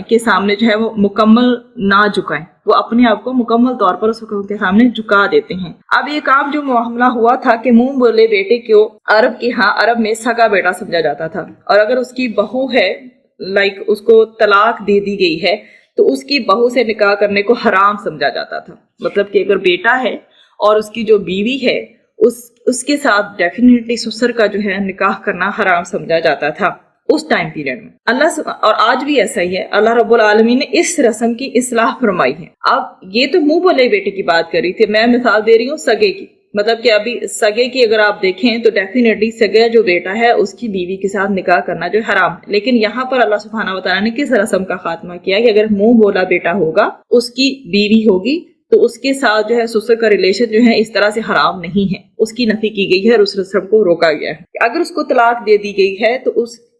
[SPEAKER 1] کے سامنے جو ہے وہ مکمل نہ جھکائیں، وہ اپنے آپ کو مکمل طور پر اس حکم کے سامنے جھکا دیتے ہیں۔ اب یہ کام جو معاملہ ہوا تھا کہ منہ بولے بیٹے کو عرب میں سگا بیٹا سمجھا جاتا تھا، اور اگر اس کی بہو ہے اس کو طلاق دے دی گئی ہے تو اس کی بہو سے نکاح کرنے کو حرام سمجھا جاتا تھا۔ مطلب کہ اگر بیٹا ہے اور اس کی جو بیوی ہے اس کے ساتھ ڈیفینیٹلی سسر کا جو ہے نکاح کرنا حرام سمجھا جاتا تھا اس ٹائم پیریڈ میں۔ اور آج بھی ایسا ہی ہے، اللہ رب العالمین نے اس رسم کی اصلاح فرمائی ہے۔ اب یہ تو منہ بولے بیٹے کی بات کر رہی تھی، میں مثال دے رہی ہوں سگے کی، مطلب کہ ابھی سگے کی اگر آپ دیکھیں تو ڈیفینیٹلی سگا جو بیٹا ہے اس کی بیوی کے ساتھ نکاح کرنا جو حرام ہے، لیکن یہاں پر اللہ سبحانہ وتعالیٰ نے کس رسم کا خاتمہ کیا کہ اگر منہ بولا بیٹا ہوگا، اس کی بیوی ہوگی تو اس کے ساتھ جو ہے سسر کا ریلیشن جو ہے اس طرح سے حرام نہیں ہے، اس کی نفی کی گئی ہے اور اس رسم کو روکا گیا ہے۔ اگر اس کو طلاق دے دی گئی ہے تو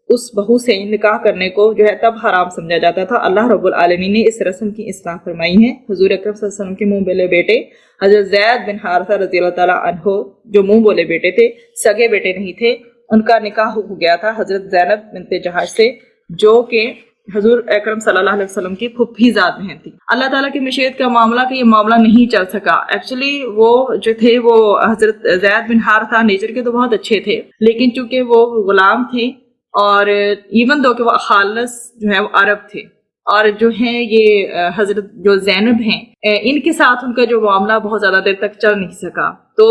[SPEAKER 1] اس بہو سے نکاح کرنے کو جو ہے تب حرام سمجھا جاتا تھا۔ اللہ رب العالمین نے اس رسم کی اصلاح فرمائی ہے۔ حضور اکرم صلی اللہ علیہ وسلم کے منہ بولے بیٹے حضرت زید بن حارثہ رضی اللہ تعالیٰ عنہ جو منہ بولے بیٹے تھے، سگے بیٹے نہیں تھے، ان کا نکاح ہو گیا تھا حضرت زینب بنت جہش سے، جو کہ حضور اکرم صلی اللہ علیہ وسلم کی پھپھی زاد بہن تھی۔ اللہ تعالیٰ کی مشیت کا معاملہ کہ یہ معاملہ نہیں چل سکا۔ ایکچولی وہ جو تھے وہ حضرت زید بن حارثہ نیچر کے تو بہت اچھے تھے، لیکن چونکہ وہ غلام تھے اور ایون دو کہ وہ خالص جو ہے وہ عرب تھے، اور جو ہیں یہ حضرت جو زینب ہیں ان کے ساتھ ان کا جو معاملہ بہت زیادہ دیر تک چل نہیں سکا، تو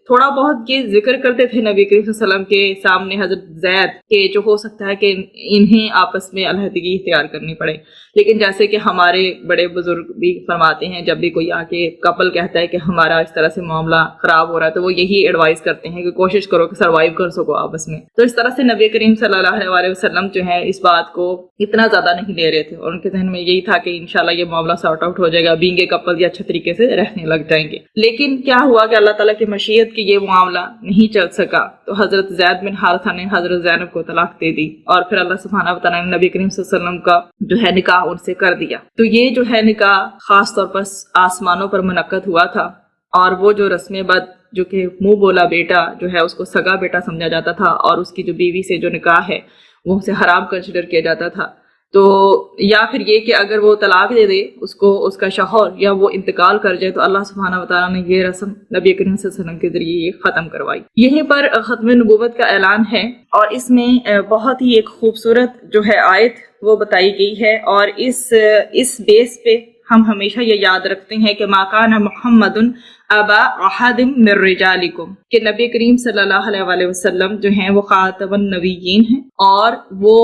[SPEAKER 1] تھوڑا بہت یہ ذکر کرتے تھے نبی کریم صلی اللہ علیہ وسلم کے سامنے حضرت زید کہ جو ہو سکتا ہے کہ انہیں آپس میں علیحدگی اختیار کرنی پڑے، لیکن جیسے کہ ہمارے بڑے بزرگ بھی فرماتے ہیں جب بھی کوئی آ کے کپل کہتا ہے کہ ہمارا اس طرح سے معاملہ خراب ہو رہا ہے تو وہ یہی ایڈوائز کرتے ہیں کہ کوشش کرو کہ سروائیو کر سکو آپس میں۔ تو اس طرح سے نبی کریم صلی اللہ علیہ وسلم جو ہے اس بات کو اتنا زیادہ نہیں لے رہے تھے، اور ان کے ذہن میں یہی تھا کہ انشاءاللہ یہ معاملہ سارٹ آؤٹ ہو جائے گا، بینگ اے کپل یہ اچھے طریقے سے رہنے لگ جائیں گے۔ لیکن کیا ہوا کہ اللہ تعالیٰ کی مشیت کہ یہ معاملہ نہیں چل سکا، تو حضرت زید بن حارثہ نے حضرت زینب کو طلاق دے دی، اور پھر اللہ سبحانہ و تعالیٰ نے نبی کریم صلی اللہ علیہ وسلم کا جو ہے نکاح ان سے کر دیا۔ تو یہ جو ہے نکاح خاص طور پر آسمانوں پر منعقد ہوا تھا، اور وہ جو رسم بد جو کہ منہ بولا بیٹا جو ہے اس کو سگا بیٹا سمجھا جاتا تھا، اور اس کی جو بیوی سے جو نکاح ہے وہ اسے حرام کنسیڈر کیا جاتا تھا، تو یا پھر یہ کہ اگر وہ طلاق دے دے اس کو اس کا شوہر یا وہ انتقال کر جائے تو اللہ سبحانہ وتعالیٰ نے یہ رسم نبی کریم صلی اللہ علیہ وسلم کے ذریعے یہ ختم کروائی۔ یہیں پر ختم نبوت کا اعلان ہے، اور اس میں بہت ہی ایک خوبصورت جو ہے آیت وہ بتائی گئی ہے، اور اس بیس پہ ہم ہمیشہ یہ یاد رکھتے ہیں کہ ما کان محمد ابا احد من رجالکم، کہ نبی کریم صلی اللہ علیہ وسلم جو ہیں وہ خاتم النبیین ہیں، اور وہ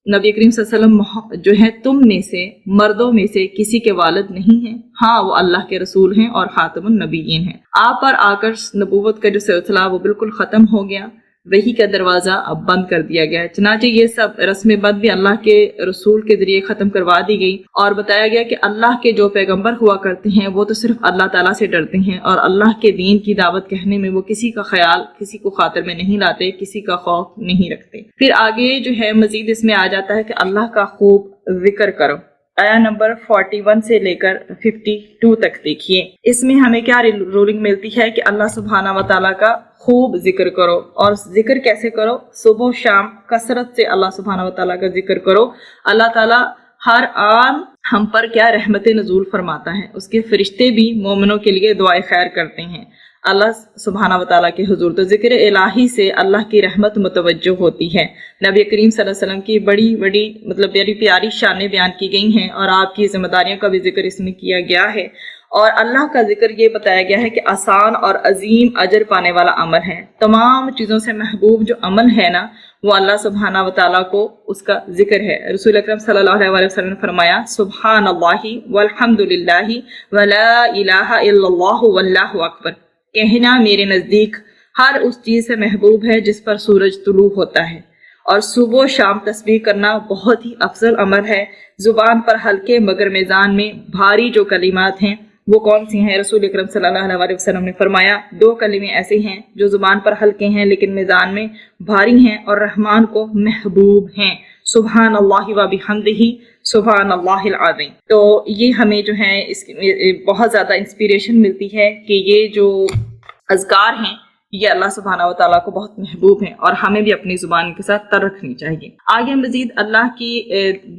[SPEAKER 1] نبی کریم صلی اللہ علیہ وسلم جو ہے تم میں سے مردوں میں سے کسی کے والد نہیں ہیں، ہاں وہ اللہ کے رسول ہیں اور خاتم النبیین ہیں۔ آپ پر آ کر نبوت کا جو سلسلہ وہ بالکل ختم ہو گیا، وحی کا دروازہ اب بند کر دیا گیا ہے، چنانچہ یہ سب رسم بد بھی اللہ کے رسول کے ذریعے ختم کروا دی گئی، اور بتایا گیا کہ اللہ کے جو پیغمبر ہوا کرتے ہیں وہ تو صرف اللہ تعالیٰ سے ڈرتے ہیں، اور اللہ کے دین کی دعوت کہنے میں وہ کسی کا خیال کسی کو خاطر میں نہیں لاتے، کسی کا خوف نہیں رکھتے۔ پھر آگے جو ہے مزید اس میں آ جاتا ہے کہ اللہ کا خوب ذکر کرو، آیا نمبر 41 سے لے کر 52 تک دیکھیے۔ اس میں ہمیں کیا رولنگ ملتی ہے کہ اللہ سبحانہ و تعالیٰ کا خوب ذکر کرو، اور ذکر کیسے کرو؟ صبح و شام کثرت سے اللہ سبحانہ و تعالیٰ کا ذکر کرو۔ اللہ تعالیٰ ہر آن ہم پر کیا رحمت نزول فرماتا ہے، اس کے فرشتے بھی مومنوں کے لیے دعائے خیر کرتے ہیں اللہ سبحانہ و تعالیٰ کے حضور، تو ذکر الہی سے اللہ کی رحمت متوجہ ہوتی ہے۔ نبی کریم صلی اللہ علیہ وسلم کی بڑی بڑی پیاری شانیں بیان کی گئی ہیں، اور آپ کی ذمہ داریوں کا بھی ذکر اس میں کیا گیا ہے، اور اللہ کا ذکر یہ بتایا گیا ہے کہ آسان اور عظیم اجر پانے والا عمل ہے۔ تمام چیزوں سے محبوب جو عمل ہے نا وہ اللہ سبحانہ و تعالیٰ کو اس کا ذکر ہے۔ رسول اکرم صلی اللہ علیہ وسلم نے فرمایا سبحان اللہ والحمد للہ ولا الہ الا اللہ واللہ اکبر، کہنا میرے نزدیک ہر اس چیز سے محبوب ہے جس پر سورج طلوع ہوتا ہے، اور صبح و شام تسبیح کرنا بہت ہی افضل عمل ہے۔ زبان پر ہلکے مگر میزان میں بھاری جو کلمات ہیں وہ کون سی ہیں؟ رسول اکرم صلی اللہ علیہ وسلم نے فرمایا 2 کلمے ایسے ہیں جو زبان پر ہلکے ہیں لیکن میزان میں بھاری ہیں اور رحمان کو محبوب ہیں، سبحان اللہ و بحمدہ سبحان اللہ العظیم۔ تو یہ ہمیں جو ہے اس بہت زیادہ انسپیریشن ملتی ہے کہ یہ جو اذکار ہیں یہ اللہ سبحانہ و تعالیٰ کو بہت محبوب ہیں، اور ہمیں بھی اپنی زبان کے ساتھ تر رکھنی چاہیے۔ آگے مزید اللہ کی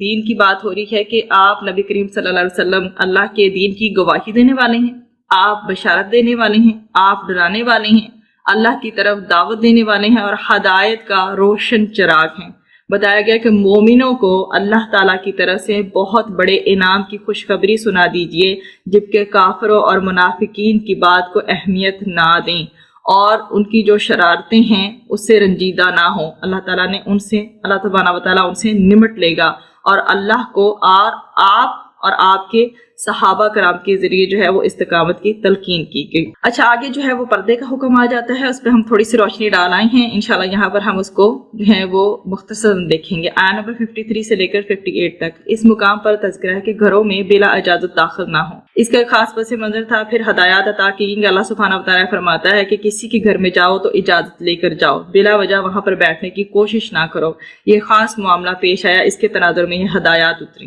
[SPEAKER 1] دین کی بات ہو رہی ہے کہ آپ نبی کریم صلی اللہ علیہ وسلم اللہ کے دین کی گواہی دینے والے ہیں، آپ بشارت دینے والے ہیں، آپ ڈرانے والے ہیں، اللہ کی طرف دعوت دینے والے ہیں، اور ہدایت کا روشن چراغ ہیں۔ بتایا گیا کہ مومنوں کو اللہ تعالیٰ کی طرف سے بہت بڑے انعام کی خوشخبری سنا دیجئے، جبکہ کافروں اور منافقین کی بات کو اہمیت نہ دیں اور ان کی جو شرارتیں ہیں اس سے رنجیدہ نہ ہوں۔ اللہ تعالیٰ نے اللہ سبحانہ و تعالیٰ ان سے نمٹ لے گا، اور اللہ کو آپ کے صحابہ کرام کے ذریعے جو ہے وہ استقامت کی تلقین کی گئی۔ اچھا آگے جو ہے وہ پردے کا حکم آ جاتا ہے، اس پہ ہم تھوڑی سی روشنی ڈال آئے ہیں، انشاءاللہ یہاں پر ہم اس کو جو ہے وہ مختصر دیکھیں گے۔ آیت نمبر 53 سے لے کر 58 تک اس مقام پر تذکرہ ہے کہ گھروں میں بلا اجازت داخل نہ ہوں۔ اس کا ایک خاص پس منظر تھا۔ پھر ہدایات عطا کی گئی۔ اللہ سبحانہ و تعالیٰ فرماتا ہے کہ کسی کے گھر میں جاؤ تو اجازت لے کر جاؤ، بلا وجہ وہاں پر بیٹھنے کی کوشش نہ کرو۔ یہ خاص معاملہ پیش آیا، اس کے تناظر میں یہ ہدایات اتری،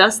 [SPEAKER 1] 10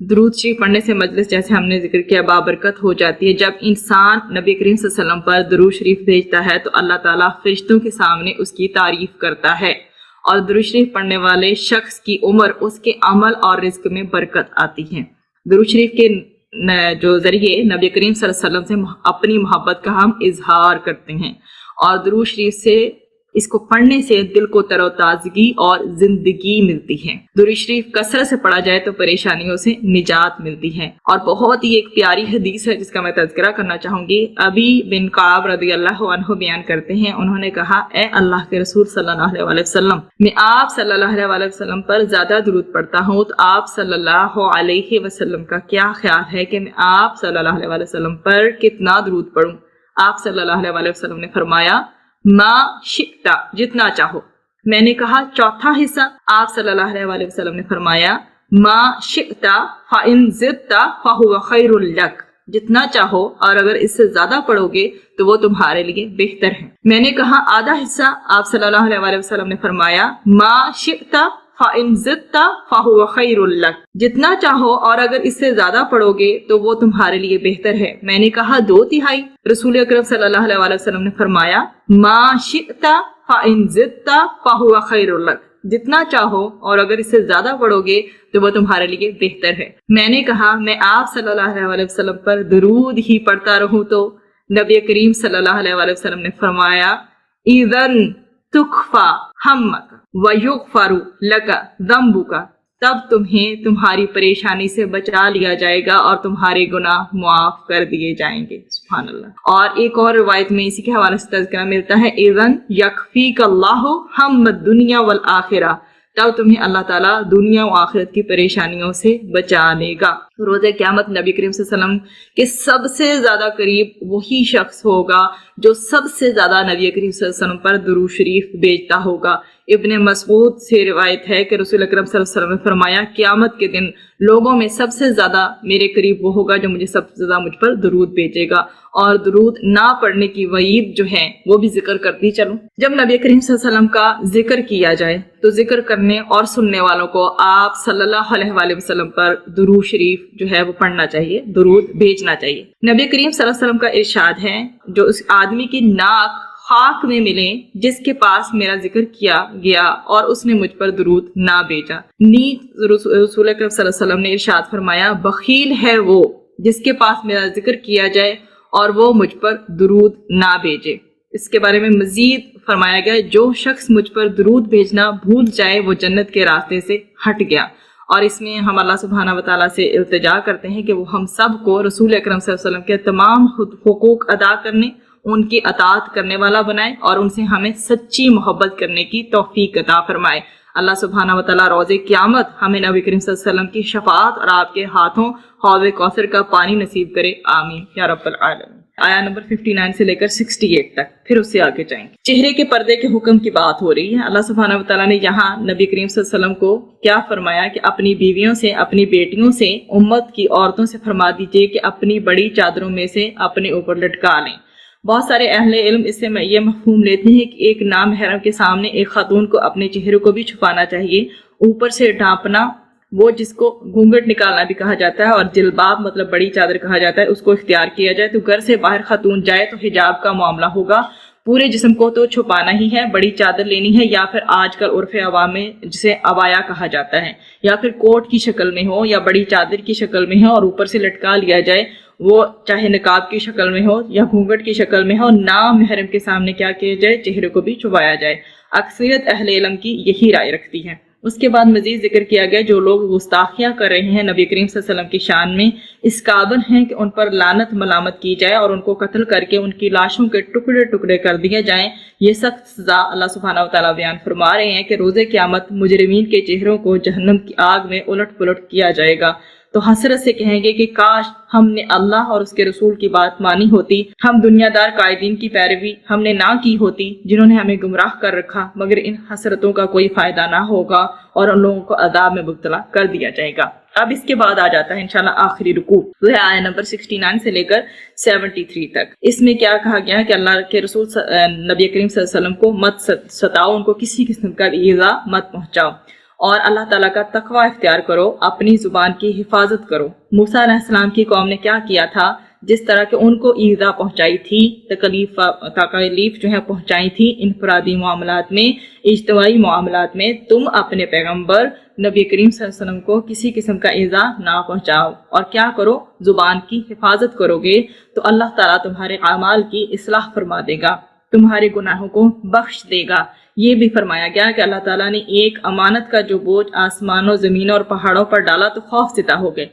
[SPEAKER 1] درود شریف پڑھنے سے مجلس جیسے ہم نے ذکر کیا بابرکت ہو جاتی ہے۔ جب انسان نبی کریم صلی اللہ علیہ وسلم پر درود شریف بھیجتا ہے تو اللہ تعالیٰ فرشتوں کے سامنے اس کی تعریف کرتا ہے، اور درود شریف پڑھنے والے شخص کی عمر، اس کے عمل اور رزق میں برکت آتی ہے۔ درود شریف کے جو ذریعے نبی کریم صلی اللہ علیہ وسلم سے اپنی محبت کا ہم اظہار کرتے ہیں، اور درود شریف سے اس کو پڑھنے سے دل کو تر و تازگی اور زندگی ملتی ہے۔ درود شریف کثرت سے پڑھا جائے تو پریشانیوں سے نجات ملتی ہے۔ اور بہت ہی ایک پیاری حدیث ہے جس کا میں تذکرہ کرنا چاہوں گی۔ ابی بن کعب رضی اللہ عنہ بیان کرتے ہیں، انہوں نے کہا، اے اللہ کے رسول صلی اللہ علیہ وسلم، میں آپ صلی اللہ علیہ وسلم پر زیادہ درود پڑھتا ہوں تو آپ صلی اللہ علیہ وسلم کا کیا خیال ہے کہ میں آپ صلی اللہ علیہ وسلم پر کتنا درود پڑھوں؟ آپ صلی اللہ علیہ وسلم نے فرمایا، ما شئتا، جتنا چاہو۔ میں نے کہا چوتھا حصہ؟ آپ صلی اللہ علیہ وسلم نے فرمایا، ما شئتا فإن زدت فهو خیر لک، جتنا چاہو اور اگر اس سے زیادہ پڑھو گے تو وہ تمہارے لیے بہتر ہے۔ میں نے کہا آدھا حصہ؟ آپ صلی اللہ علیہ وسلم نے فرمایا، ما شئتا فإن زدت فهو خیر لک، جتنا چاہو اور اگر اس سے زیادہ پڑھو گے تو وہ تمہارے لیے بہتر ہے۔ میں نے کہا 2/3؟ رسول اکرم صلی اللہ علیہ وسلم نے فرمایا، ما شئت فإن زدت فهو خیر لک، جتنا چاہو اور اگر اس سے زیادہ پڑھو گے تو وہ تمہارے لیے بہتر ہے۔ میں نے کہا میں آپ صلی اللہ علیہ وسلم پر درود ہی پڑھتا رہوں تو؟ نبی کریم صلی اللہ علیہ وسلم نے فرمایا، اذن تکفا ہمک ویغفر لک ذنبک، تب تمہیں تمہاری پریشانی سے بچا لیا جائے گا اور تمہارے گناہ معاف کر دیے جائیں گے۔ سبحان اللہ۔ اور ایک اور روایت میں اسی کے حوالے سے تذکرہ ملتا ہے، اذن یکفیک اللہ ہم الدنیا والآخرہ، تب تمہیں اللہ تعالیٰ دنیا و آخرت کی پریشانیوں سے بچا لے گا۔ روز قیامت نبی کریم صلی اللہ علیہ وسلم کے سب سے زیادہ قریب وہی شخص ہوگا جو سب سے زیادہ نبی کریم صلی اللہ علیہ وسلم پر درود شریف بھیجتا ہوگا۔ ابن مسعود سے روایت ہے کہ رسول اکرم صلی اللہ علیہ وسلم نے فرمایا، قیامت کے دن لوگوں میں سب سے زیادہ میرے قریب وہ ہوگا جو مجھے سب سے زیادہ مجھ پر درود بھیجے گا، اور درود نہ پڑھنے کی وعید جو ہے وہ بھی ذکر کرتی چلوں۔ جب نبی کریم صلی اللہ علیہ وسلم کا ذکر کیا جائے تو ذکر کرنے اور سننے والوں کو آپ صلی اللہ علیہ وسلم پر درود شریف جو ہے وہ پڑھنا چاہیے، درود بھیجنا چاہیے۔ نبی کریم صلی اللہ علیہ وسلم کا ارشاد ہے، جو اس آدمی کی ناک خاک میں ملے جس کے پاس میرا ذکر کیا گیا اور اس نے مجھ پر درود نہ بھیجا۔ رسول اکرم صلی اللہ علیہ وسلم نے ارشاد فرمایا، بخیل ہے وہ جس کے پاس میرا ذکر کیا جائے اور وہ مجھ پر درود نہ بھیجے۔ اس کے بارے میں مزید فرمایا گیا، جو شخص مجھ پر درود بھیجنا بھول جائے وہ جنت کے راستے سے ہٹ گیا۔ اور اس میں ہم اللہ سبحانہ و تعالیٰ سے التجا کرتے ہیں کہ وہ ہم سب کو رسول اکرم صلی اللہ علیہ وسلم کے تمام حقوق ادا کرنے، ان کی اطاعت کرنے والا بنائے اور ان سے ہمیں سچی محبت کرنے کی توفیق عطا فرمائے۔ اللہ سبحانہ و تعالیٰ روز قیامت ہمیں نبی کریم صلی اللہ علیہ وسلم کی شفاعت اور آپ کے ہاتھوں حوض کوثر کا پانی نصیب کرے، آمین یا رب العالمین۔ آیا نمبر 59 سے لے کر 68 تک، پھر اس سے آگے جائیں گے۔ چہرے کے پردے کے حکم کی بات ہو رہی ہے۔ اللہ سبحانہ و تعالیٰ نے یہاں نبی کریم صلی اللہ علیہ وسلم کو کیا فرمایا کہ اپنی بیویوں سے، اپنی بیٹیوں سے، امت کی عورتوں سے فرما دیجئے کہ اپنی بڑی چادروں میں سے اپنے اوپر لٹکا لیں۔ بہت سارے اہل علم اس سے یہ مفہوم لیتے ہیں کہ ایک نامحرم کے سامنے ایک خاتون کو اپنے چہرے کو بھی چھپانا چاہیے، اوپر سے ڈھانپنا، وہ جس کو گھونگھٹ نکالنا بھی کہا جاتا ہے، اور جلباب مطلب بڑی چادر کہا جاتا ہے، اس کو اختیار کیا جائے۔ تو گھر سے باہر خاتون جائے تو حجاب کا معاملہ ہوگا، پورے جسم کو تو چھپانا ہی ہے، بڑی چادر لینی ہے، یا پھر آج کل عرف عوام میں جسے عبایا کہا جاتا ہے، یا پھر کوٹ کی شکل میں ہو یا بڑی چادر کی شکل میں ہو اور اوپر سے لٹکا لیا جائے، وہ چاہے نقاب کی شکل میں ہو یا گھونگھٹ کی شکل میں ہو، نامحرم کے سامنے کیا کیا جائے، چہرے کو بھی چھپایا جائے۔ اکثریت اہل علم کی یہی رائے رکھتی ہے۔ اس کے بعد مزید ذکر کیا گیا، جو لوگ گستاخیاں کر رہے ہیں نبی کریم صلی اللہ علیہ وسلم کی شان میں، اس قابل ہیں کہ ان پر لعنت ملامت کی جائے اور ان کو قتل کر کے ان کی لاشوں کے ٹکڑے ٹکڑے کر دیے جائیں۔ یہ سخت سزا اللہ سبحانہ و تعالیٰ بیان فرما رہے ہیں کہ روز قیامت مجرمین کے چہروں کو جہنم کی آگ میں الٹ پلٹ کیا جائے گا، تو حسرت سے کہیں گے کہ کاش ہم نے اللہ اور اس کے رسول کی بات مانی ہوتی، ہم دنیا دار قائدین کی پیروی ہم نے نہ کی ہوتی جنہوں نے ہمیں گمراہ کر رکھا، مگر ان حسرتوں کا کوئی فائدہ نہ ہوگا اور ان لوگوں کو عذاب میں مبتلا کر دیا جائے گا۔ اب اس کے بعد آ جاتا ہے انشاءاللہ آخری رکوع، وہ ہے آیت نمبر 69 سے لے کر 73 تک۔ اس میں کیا کہا گیا کہ اللہ کے رسول نبی کریم صلی اللہ علیہ وسلم کو مت ستاؤ، ان کو کسی قسم کا ایذا مت پہنچاؤ، اور اللہ تعالیٰ کا تقوی اختیار کرو، اپنی زبان کی حفاظت کرو۔ موسیٰ علیہ السلام کی قوم نے کیا کیا تھا؟ جس طرح کہ ان کو ایذا پہنچائی تھی، تکلیف جو ہے پہنچائی تھی انفرادی معاملات میں، اجتماعی معاملات میں، تم اپنے پیغمبر نبی کریم صلی اللہ علیہ وسلم کو کسی قسم کا ایذا نہ پہنچاؤ، اور کیا کرو؟ زبان کی حفاظت کرو گے تو اللہ تعالیٰ تمہارے اعمال کی اصلاح فرما دے گا، تمہارے گناہوں کو بخش دے گا۔ یہ بھی فرمایا گیا کہ اللہ تعالیٰ نے ایک امانت کا جو بوجھ آسمانوں، زمینوں اور پہاڑوں پر ڈالا تو خوف زدہ ہو گئے،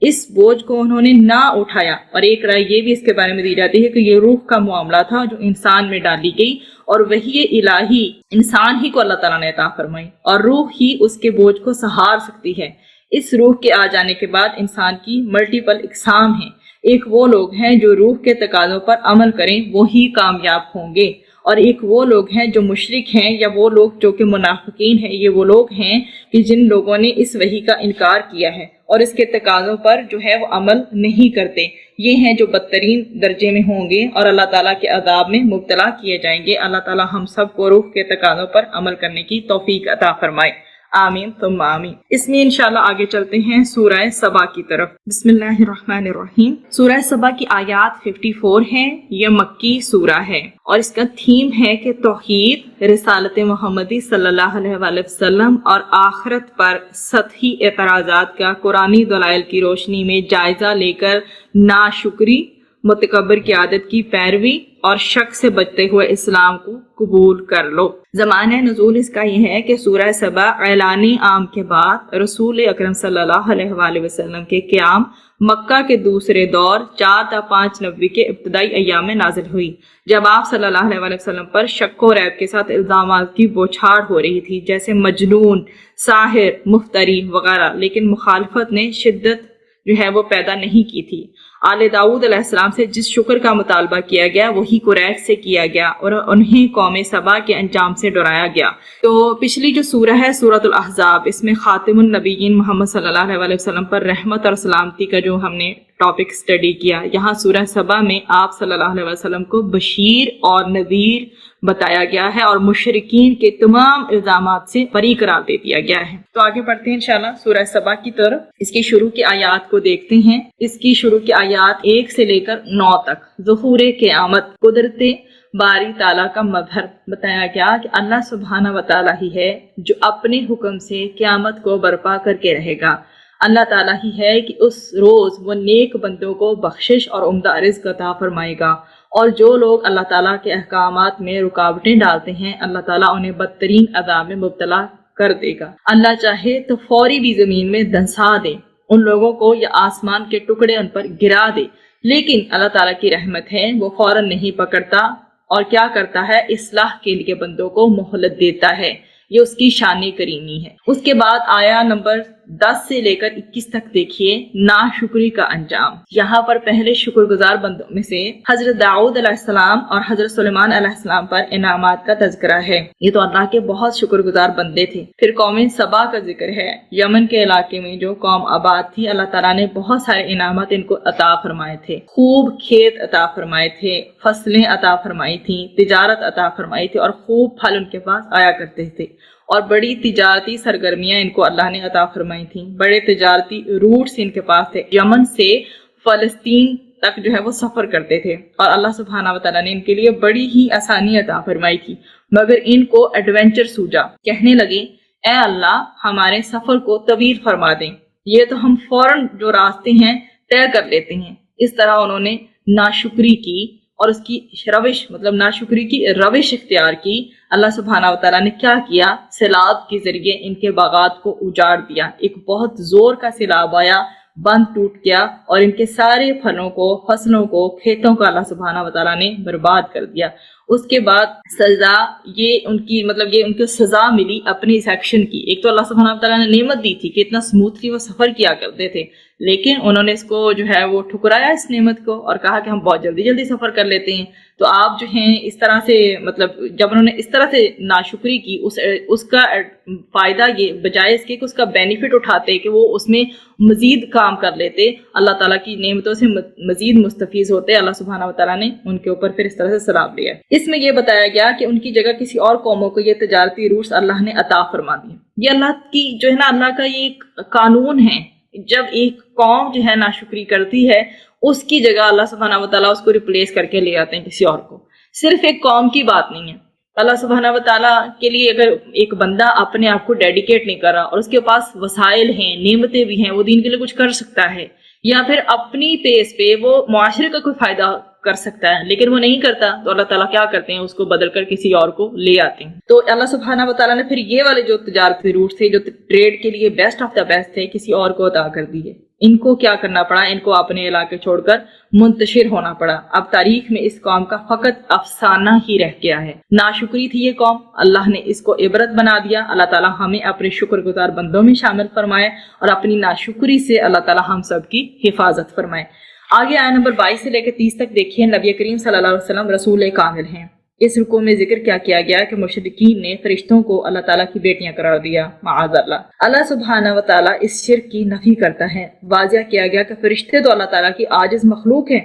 [SPEAKER 1] اس بوجھ کو انہوں نے نہ اٹھایا۔ اور ایک رائے یہ بھی اس کے بارے میں دی جاتی ہے کہ یہ روح کا معاملہ تھا جو انسان میں ڈالی گئی، اور وحی الہی انسان ہی کو اللہ تعالیٰ نے عطا فرمائی، اور روح ہی اس کے بوجھ کو سہار سکتی ہے۔ اس روح کے آ جانے کے بعد انسان کی ملٹیپل اقسام ہیں۔ ایک وہ لوگ ہیں جو روح کے تقاضوں پر عمل کریں، وہی کامیاب ہوں گے، اور ایک وہ لوگ ہیں جو مشرک ہیں، یا وہ لوگ جو کہ منافقین ہیں، یہ وہ لوگ ہیں کہ جن لوگوں نے اس وحی کا انکار کیا ہے اور اس کے تقاضوں پر جو ہے وہ عمل نہیں کرتے، یہ ہیں جو بدترین درجے میں ہوں گے اور اللہ تعالیٰ کے عذاب میں مبتلا کیے جائیں گے۔ اللہ تعالیٰ ہم سب کو روح کے تقاضوں پر عمل کرنے کی توفیق عطا فرمائے، آمین ثم آمین۔ اس میں انشاءاللہ آگے چلتے ہیں سورہ سبا کی طرف۔ بسم اللہ الرحمن الرحیم۔ سورہ سبا کی آیات 54 ہیں، یہ مکی سورہ ہے، اور اس کا تھیم ہے کہ توحید، رسالت محمدی صلی اللہ علیہ وآلہ وسلم اور آخرت پر سطحی اعتراضات کا قرآنی دلائل کی روشنی میں جائزہ لے کر ناشکری، متکبر کی عادت کی پیروی اور شک سے بچتے ہوئے اسلام کو قبول کر لو۔ زمانہ نزول اس کا یہ ہے کہ سورہ سبا اعلان عام کے بعد رسول اکرم صلی اللہ علیہ وآلہ وسلم کے قیام مکہ کے دوسرے دور 4 تا 5 نبوی کے ابتدائی ایام میں نازل ہوئی، جب آپ صلی اللہ علیہ وآلہ وسلم پر شک و ریب کے ساتھ الزامات کی بوچھاڑ ہو رہی تھی، جیسے مجنون، ساحر، مفتری وغیرہ، لیکن مخالفت نے شدت جو ہے وہ پیدا نہیں کی تھی۔ آل داؤد علیہ السلام سے جس شکر کا مطالبہ کیا گیا وہی قریش سے کیا گیا، اور انہیں قوم سبا کے انجام سے ڈرایا گیا۔ تو پچھلی جو سورہ ہے سورۃ الاحزاب، اس میں خاتم النبیین محمد صلی اللہ علیہ وسلم پر رحمت اور سلامتی کا جو ہم نے ٹاپک سٹڈی کیا، یہاں سورہ سبا میں آپ صلی اللہ علیہ وسلم کو بشیر اور نذیر بتایا گیا ہے، اور مشرکین کے تمام الزامات سے بری قرار دے دیا گیا ہے۔ تو آگے بڑھتے ہیں انشاءاللہ سورہ سبا کی طرف۔ اس کی شروع کی آیات کو دیکھتے ہیں۔ اس کی شروع کی آیات 1 سے لے کر 9 تک ظہور قیامت، قدرت باری تعالیٰ کا مظہر بتایا گیا کہ اللہ سبحانہ و تعالیٰ ہی ہے جو اپنے حکم سے قیامت کو برپا کر کے رہے گا۔ اللہ تعالیٰ ہی ہے کہ اس روز وہ نیک بندوں کو بخشش اور عمدہ رزق عطا فرمائے گا، اور جو لوگ اللہ تعالیٰ کے احکامات میں رکاوٹیں ڈالتے ہیں اللہ تعالیٰ انہیں بدترین عذاب میں مبتلا کر دے گا۔ اللہ چاہے تو فوری بھی زمین میں دھنسا دے ان لوگوں کو، یا آسمان کے ٹکڑے ان پر گرا دے، لیکن اللہ تعالیٰ کی رحمت ہے، وہ فوراً نہیں پکڑتا، اور کیا کرتا ہے؟ اصلاح کے لیے بندوں کو مہلت دیتا ہے، یہ اس کی شان کریمی ہے۔ اس کے بعد آیا نمبر 10 سے لے کر 21 تک دیکھیے ناشکری کا انجام۔ یہاں پر پہلے شکر گزار بندوں میں سے حضرت داؤد علیہ السلام اور حضرت سلیمان علیہ السلام پر انعامات کا تذکرہ ہے، یہ تو اللہ کے بہت شکر گزار بندے تھے۔ پھر قوم سبا کا ذکر ہے، یمن کے علاقے میں جو قوم آباد تھی، اللہ تعالیٰ نے بہت سارے انعامات ان کو عطا فرمائے تھے، خوب کھیت عطا فرمائے تھے، فصلیں عطا فرمائی تھیں، تجارت عطا فرمائی تھی، اور خوب پھل ان کے پاس آیا کرتے تھے، اور بڑی تجارتی سرگرمیاں ان کو اللہ نے عطا فرمائی تھیں، بڑے تجارتی روٹس ان کے پاس تھے، یمن سے فلسطین تک جو ہے وہ سفر کرتے تھے، اور اللہ سبحانہ و تعالیٰ نے ان کے لیے بڑی ہی آسانی عطا فرمائی تھی، مگر ان کو ایڈونچر سوجا، کہنے لگے اے اللہ ہمارے سفر کو طویل فرما دیں، یہ تو ہم فوراً جو راستے ہیں طے کر لیتے ہیں۔ اس طرح انہوں نے ناشکری کی، اور اس کی روش ناشکری کی روش اختیار کی۔ اللہ سبحانہ و تعالیٰ نے کیا کیا؟ سیلاب کے ذریعے ان کے باغات کو اجاڑ دیا، ایک بہت زور کا سیلاب آیا، بند ٹوٹ گیا، اور ان کے سارے پھلوں کو، فصلوں کو، کھیتوں کو اللہ سبحانہ و تعالیٰ نے برباد کر دیا۔ اس کے بعد سزا، یہ ان کو سزا ملی اپنے اس ایکشن کی۔ ایک تو اللہ سبحانہ و تعالیٰ نے نعمت دی تھی کہ اتنا سموتھلی وہ سفر کیا کرتے تھے، لیکن انہوں نے اس کو جو ہے وہ ٹھکرایا اس نعمت کو اور کہا کہ ہم بہت جلدی جلدی سفر کر لیتے ہیں. تو آپ جو ہیں اس طرح سے مطلب جب انہوں نے اس طرح سے ناشکری کی اس کا فائدہ یہ بجائے اس کے کہ اس کا بینیفٹ اٹھاتے کہ وہ اس میں مزید کام کر لیتے, اللہ تعالیٰ کی نعمتوں سے مزید مستفیض ہوتے, اللہ سبحانہ و تعالیٰ نے ان کے اوپر پھر اس طرح سے سلاب لیا. اس میں یہ بتایا گیا کہ ان کی جگہ کسی اور قوموں کو یہ تجارتی روٹس اللہ نے عطا فرما دی. یہ اللہ کی جو ہے نا اللہ کا یہ ایک قانون ہے, جب ایک قوم جو ہے ناشکری کرتی ہے اس کی جگہ اللہ سبحانہ و تعالیٰ اس کو ریپلیس کر کے لے آتے ہیں کسی اور کو. صرف ایک قوم کی بات نہیں ہے, اللہ سبحانہ و تعالیٰ کے لیے اگر ایک بندہ اپنے آپ کو ڈیڈیکیٹ نہیں کر رہا اور اس کے پاس وسائل ہیں, نعمتیں بھی ہیں, وہ دین کے لیے کچھ کر سکتا ہے یا پھر اپنی پیس پہ وہ معاشرے کا کوئی فائدہ کر سکتا ہے لیکن وہ نہیں کرتا, تو اللہ تعالیٰ کیا کرتے ہیں, اس کو بدل کر کسی اور کو لے آتے ہیں. تو اللہ سبحانہ و تعالیٰ نے پھر یہ والے جو تجارتی روٹ تھے جو ٹریڈ کے لیے بیسٹ آف دا بیسٹ تھے کسی اور کو عطا کر دیے. ان کو کیا کرنا پڑا, ان کو اپنے علاقے چھوڑ کر منتشر ہونا پڑا. اب تاریخ میں اس قوم کا فقط افسانہ ہی رہ گیا ہے. ناشکری تھی یہ قوم, اللہ نے اس کو عبرت بنا دیا. اللہ تعالیٰ ہمیں اپنے شکر گزار بندوں میں شامل فرمائے اور اپنی ناشکری سے اللہ تعالیٰ ہم سب کی حفاظت فرمائے. آگے آیت نمبر 22 سے لے کے 30 تک دیکھیے. نبی کریم صلی اللہ علیہ وسلم رسول کامل ہیں. اس رکوع میں ذکر کیا کیا گیا کہ مشرکین نے فرشتوں کو اللہ تعالیٰ کی بیٹیاں قرار دیا, معاذ اللہ. اللہ سبحانہ و تعالیٰ اس شرک کی نفی کرتا ہے. واضح کیا گیا کہ فرشتے تو اللہ تعالیٰ کی عاجز مخلوق ہیں,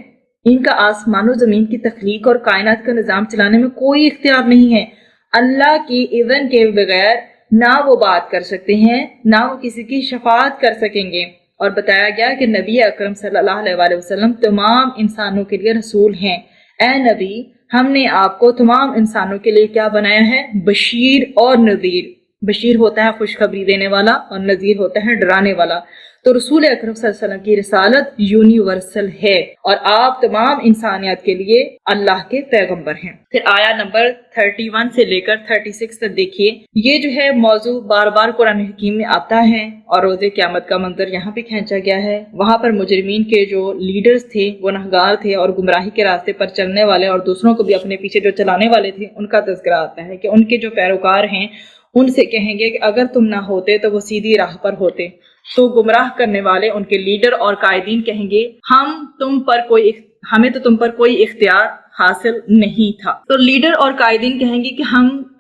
[SPEAKER 1] ان کا آسمان و زمین کی تخلیق اور کائنات کا نظام چلانے میں کوئی اختیار نہیں ہے. اللہ کی اذن کے بغیر نہ وہ بات کر سکتے ہیں نہ وہ کسی کی شفاعت کر سکیں گے. اور بتایا گیا کہ نبی اکرم صلی اللہ علیہ وسلم تمام انسانوں کے لیے رسول ہیں. اے نبی, ہم نے آپ کو تمام انسانوں کے لیے کیا بنایا ہے, بشیر اور نذیر. بشیر ہوتا ہے خوشخبری دینے والا اور نذیر ہوتا ہے ڈرانے والا. تو رسول اکرم صلی اللہ علیہ وسلم کی رسالت یونیورسل ہے اور آپ تمام انسانیت کے لیے اللہ کے پیغمبر ہیں. پھر آیا نمبر 31 سے لے کر 36 تک دیکھیے. یہ جو ہے موضوع بار بار قرآن حکیم میں آتا ہے اور روز قیامت کا منظر یہاں پہ کھینچا گیا ہے. وہاں پر مجرمین کے جو لیڈرز تھے, گنہگار تھے اور گمراہی کے راستے پر چلنے والے اور دوسروں کو بھی اپنے پیچھے جو چلانے والے تھے, ان کا تذکرہ آتا ہے کہ ان کے جو پیروکار ہیں ان سے کہیں گے کہ اگر تم نہ ہوتے تو وہ سیدھی راہ پر ہوتے. تو گمراہ کرنے والے ان کے لیڈر اور قائدین کہیں گے ہمیں تو تم پر کوئی اختیار حاصل نہیں تھا. تو لیڈر اور قائدین کہیں گے کہ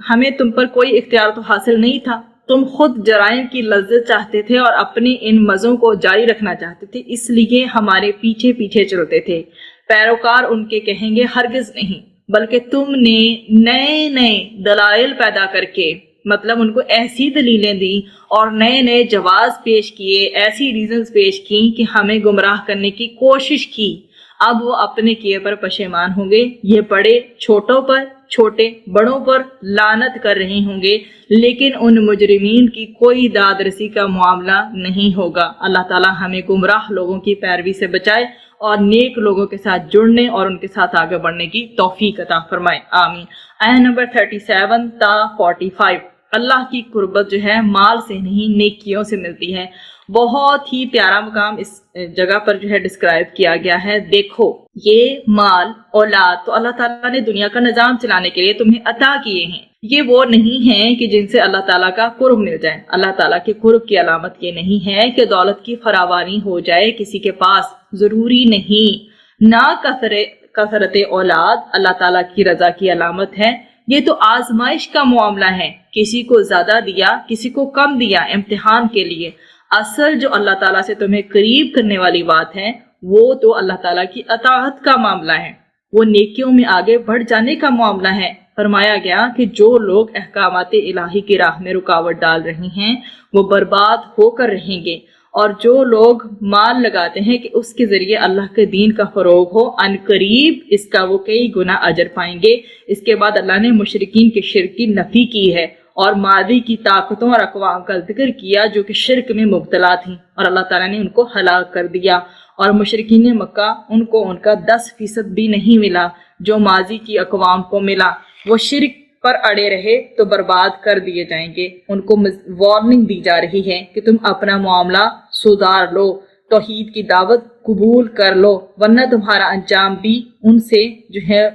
[SPEAKER 1] ہمیں تم پر کوئی اختیار تو حاصل نہیں تھا, تم خود جرائم کی لذت چاہتے تھے اور اپنے ان مزوں کو جاری رکھنا چاہتے تھے, اس لیے ہمارے پیچھے پیچھے چلتے تھے. پیروکار ان کے کہیں گے ہرگز نہیں, بلکہ تم نے نئے نئے دلائل پیدا کر کے, مطلب ان کو ایسی دلیلیں دی اور نئے نئے جواز پیش کیے, ایسی ریزنز پیش کی کہ ہمیں گمراہ کرنے کی کوشش کی. اب وہ اپنے کیے پر پشیمان ہوں گے. یہ بڑے چھوٹوں پر, چھوٹے بڑوں پر لعنت کر رہے ہوں گے, لیکن ان مجرمین کی کوئی داد رسی کا معاملہ نہیں ہوگا. اللہ تعالیٰ ہمیں گمراہ لوگوں کی پیروی سے بچائے اور نیک لوگوں کے ساتھ جڑنے اور ان کے ساتھ آگے بڑھنے کی توفیق عطا فرمائے, آمین. آیت نمبر 37 تا 45. اللہ کی قربت جو ہے مال سے نہیں نیکیوں سے ملتی ہے. بہت ہی پیارا مقام اس جگہ پر جو ہے ڈسکرائب کیا گیا ہے. دیکھو, یہ مال اولاد تو اللہ تعالیٰ نے دنیا کا نظام چلانے کے لیے تمہیں عطا کیے ہیں. یہ وہ نہیں ہیں کہ جن سے اللہ تعالیٰ کا قرب مل جائے. اللہ تعالیٰ کے قرب کی علامت یہ نہیں ہے کہ دولت کی فراوانی ہو جائے کسی کے پاس, ضروری نہیں. نہ کثرت اولاد اللہ تعالیٰ کی رضا کی علامت ہے. یہ تو آزمائش کا معاملہ ہے, کسی کو زیادہ دیا کسی کو کم دیا امتحان کے لیے. اصل جو اللہ تعالیٰ سے تمہیں قریب کرنے والی بات ہے وہ تو اللہ تعالیٰ کی اطاعت کا معاملہ ہے, وہ نیکیوں میں آگے بڑھ جانے کا معاملہ ہے. فرمایا گیا کہ جو لوگ احکامات الہی کی راہ میں رکاوٹ ڈال رہے ہیں وہ برباد ہو کر رہیں گے, اور جو لوگ مال لگاتے ہیں کہ اس کے ذریعے اللہ کے دین کا فروغ ہو, ان قریب اس کا وہ کئی گنا اجر پائیں گے. اس کے بعد اللہ نے مشرکین کے شرک کی نفی کی ہے اور ماضی کی طاقتوں اور اقوام کا ذکر کیا جو کہ شرک میں مبتلا تھیں, اور اللہ تعالیٰ نے ان کو ہلاک کر دیا. اور مشرکین مکہ ان کو ان کا 10% بھی نہیں ملا جو ماضی کی اقوام کو ملا. وہ شرک پر اڑے رہے تو برباد کر دیے جائیں گے. ان کو وارننگ دی جا رہی ہے کہ تم اپنا معاملہ سدھار لو, توحید کی دعوت قبول کر لو, ورنہ تمہارا انجام بھی ان سے جو ہے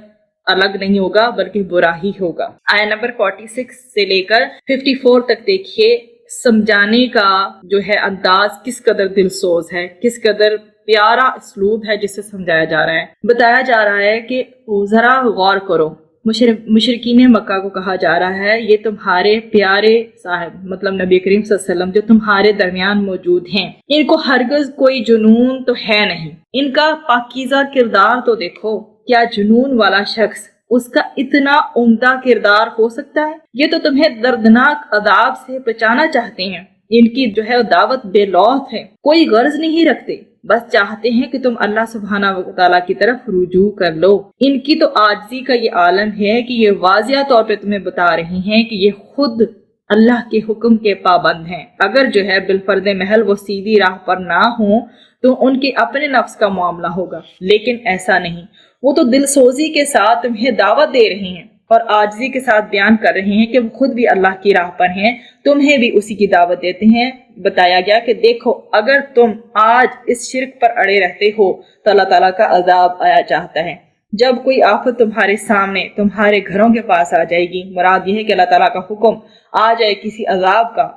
[SPEAKER 1] الگ نہیں ہوگا بلکہ برا ہی ہوگا. آیت نمبر 46 سے لے کر 54 تک دیکھیے. سمجھانے کا جو ہے انداز کس قدر دل سوز ہے، کس قدر پیارا اسلوب ہے جس سے سمجھایا جا رہا ہے۔ بتایا جا رہا ہے کہ ذرا غور کرو، مشرکین مکہ کو کہا جا رہا ہے یہ تمہارے پیارے صاحب مطلب نبی کریم صلی اللہ علیہ وسلم جو تمہارے درمیان موجود ہیں، ان کو ہرگز کوئی جنون تو ہے نہیں، ان کا پاکیزہ کردار تو دیکھو، کیا جنون والا شخص اس کا اتنا عمدہ کردار ہو سکتا ہے؟ یہ تو تمہیں دردناک عذاب سے بچانا چاہتے ہیں، ان کی جو ہے دعوت بے لوث ہے، کوئی غرض نہیں رکھتے، بس چاہتے ہیں کہ تم اللہ سبحانہ و تعالیٰ کی طرف رجوع کر لو۔ ان کی تو عاجزی کا یہ عالم ہے کہ یہ واضح طور پہ تمہیں بتا رہی ہیں کہ یہ خود اللہ کے حکم کے پابند ہیں۔ اگر جو ہے بالفرض محل وہ سیدھی راہ پر نہ ہوں تو ان کے اپنے نفس کا معاملہ ہوگا، لیکن ایسا نہیں، وہ تو دل سوزی کے ساتھ تمہیں دعوت دے رہے ہیں اور عاجزی کے ساتھ بیان کر رہے ہیں کہ وہ خود بھی اللہ کی راہ پر ہیں، تمہیں بھی اسی کی دعوت دیتے ہیں۔ بتایا گیا کہ دیکھو اگر تم آج اس شرک پر اڑے رہتے ہو تو اللہ تعالیٰ کا عذاب آیا چاہتا ہے۔ جب کوئی آفت تمہارے سامنے تمہارے گھروں کے پاس آ جائے گی، مراد یہ ہے کہ اللہ تعالیٰ کا حکم آ جائے کسی عذاب کا،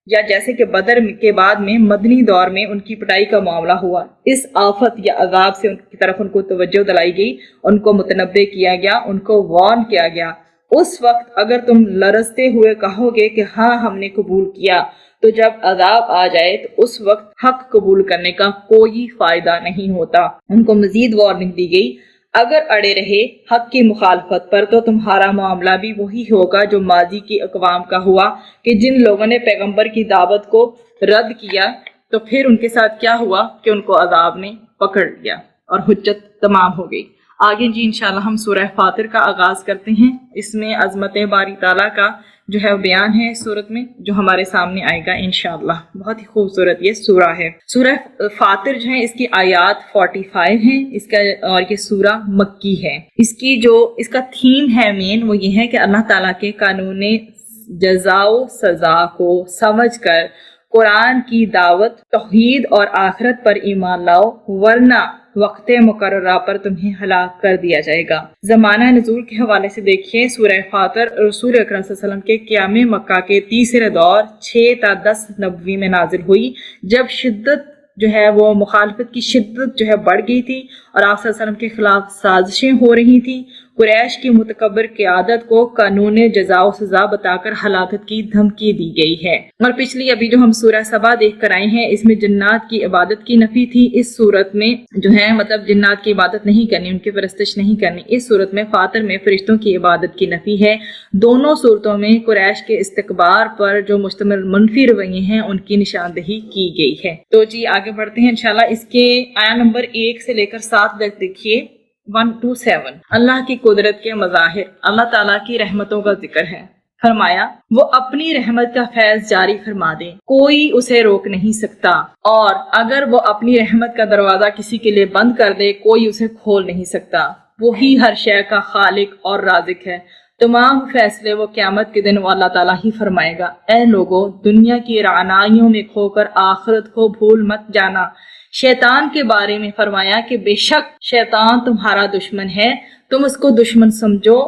[SPEAKER 1] یا جیسے کہ بدر کے بعد میں مدنی دور میں ان کی پٹائی کا معاملہ ہوا، اس آفت یا عذاب سے ان کی طرف ان کو توجہ دلائی گئی، ان کو متنبہ کیا گیا، ان کو وارن کیا گیا۔ اس وقت اگر تم لرزتے ہوئے کہو گے کہ ہاں ہم نے قبول کیا، تو جب عذاب آ جائے تو اس وقت حق قبول کرنے کا کوئی فائدہ نہیں ہوتا۔ ان کو مزید وارننگ دی گئی، اگر اڑے رہے حق کی مخالفت پر تو تمہارا معاملہ بھی وہی ہوگا جو ماضی کی اقوام کا ہوا، کہ جن لوگوں نے پیغمبر کی دعوت کو رد کیا تو پھر ان کے ساتھ کیا ہوا کہ ان کو عذاب نے پکڑ لیا اور حجت تمام ہو گئی۔ آگے جی انشاءاللہ ہم سورہ فاطر کا آغاز کرتے ہیں۔ اس میں عظمت باری تعالیٰ کا جو ہے بیان ہے سورت میں، جو ہمارے سامنے آئے گا انشاءاللہ۔ بہت ہی خوبصورت یہ سورہ ہے۔ سورہ فاطر جو ہے اس کی آیات 45 ہیں، اس کا اور یہ سورہ مکی ہے۔ اس کا تھیم ہے مین، وہ یہ ہے کہ اللہ تعالیٰ کے قانون جزا و سزا کو سمجھ کر قرآن کی دعوت، توحید اور آخرت پر ایمان لاؤ، ورنہ وقت مقررہ پر تمہیں ہلاک کر دیا جائے گا۔ زمانہ نزول کے حوالے سے دیکھیے، سورہ فاطر رسول اکرم صلی اللہ علیہ وسلم کے قیام مکہ کے تیسرے دور 6 تا 10 نبوی میں نازل ہوئی، جب شدت جو ہے وہ مخالفت کی شدت جو ہے بڑھ گئی تھی اور آپ صلی اللہ علیہ وسلم کے خلاف سازشیں ہو رہی تھیں۔ قریش کی متکبر قیادت کو قانون جزا و سزا بتا کر ہلاکت کی دھمکی دی گئی ہے۔ اور پچھلی ابھی جو ہم سورہ سبا دیکھ کر آئے ہیں، اس میں جنات کی عبادت کی نفی تھی۔ اس صورت میں جو ہے مطلب جنات کی عبادت نہیں کرنی، ان کی پرستش نہیں کرنی۔ اس صورت میں فاطر میں فرشتوں کی عبادت کی نفی ہے۔ دونوں صورتوں میں قریش کے استکبار پر جو مشتمل منفی رویے ہیں ان کی نشاندہی کی گئی ہے۔ تو جی آگے بڑھتے ہیں انشاءاللہ۔ اس کے آیا نمبر 1 سے لے کر 7 تک دیکھیے، 1 to 7۔ اللہ کی قدرت کے مظاہر، اللہ تعالیٰ کی رحمتوں کا ذکر ہے۔ فرمایا وہ اپنی رحمت کا فیض جاری فرما دے، کوئی اسے روک نہیں سکتا، اور اگر وہ اپنی رحمت کا دروازہ کسی کے لیے بند کر دے کوئی اسے کھول نہیں سکتا۔ وہی ہر شے کا خالق اور رازق ہے، تمام فیصلے وہ قیامت کے دن وہ اللہ تعالیٰ ہی فرمائے گا۔ اے لوگو، دنیا کی رعنائیوں میں کھو کر آخرت کو بھول مت جانا۔ شیطان کے بارے میں فرمایا کہ بے شک شیطان تمہارا دشمن ہے، تم اس کو دشمن سمجھو۔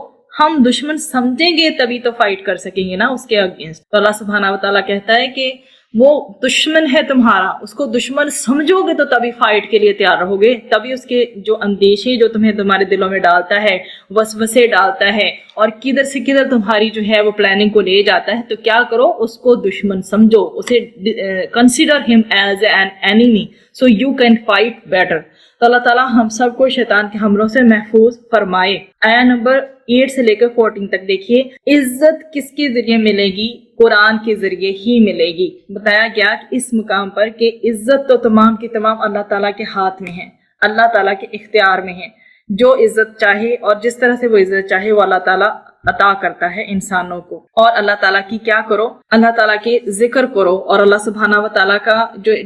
[SPEAKER 1] ہم دشمن سمجھیں گے تبھی تو فائٹ کر سکیں گے نا اس کے اگینسٹ۔ تو اللہ سبحانہ و تعالیٰ کہتا ہے کہ وہ دشمن ہے تمہارا، اس کو دشمن سمجھو گے تو تبھی فائٹ کے لیے تیار رہو گے، تبھی اس کے جو اندیشے جو تمہیں تمہارے دلوں میں ڈالتا ہے، وسوسے ڈالتا ہے، اور کدھر سے کدھر تمہاری جو ہے وہ پلاننگ کو لے جاتا ہے، تو کیا کرو، اس کو دشمن سمجھو، اسے کنسیڈر ہم as an enemy so you can fight better. تو اللہ تعالیٰ ہم سب کو شیطان کے حملوں سے محفوظ فرمائے۔ آیا نمبر 8 سے لے کر 14 تک دیکھیے، عزت کس کے ذریعے ملے گی؟ قرآن کے ذریعے ہی ملے گی۔ بتایا گیا کہ اس مقام پر کہ عزت تو تمام کی تمام اللہ تعالیٰ کے ہاتھ میں ہے، اللہ تعالیٰ کے اختیار میں ہے۔ جو عزت چاہے اور جس طرح سے وہ عزت چاہے وہ اللہ تعالیٰ عطا کرتا ہے انسانوں کو۔ اور اللہ تعالیٰ کی کیا کرو؟ اللہ تعالیٰ کے ذکر کرو، اور اللہ سبحانہ و تعالیٰ کا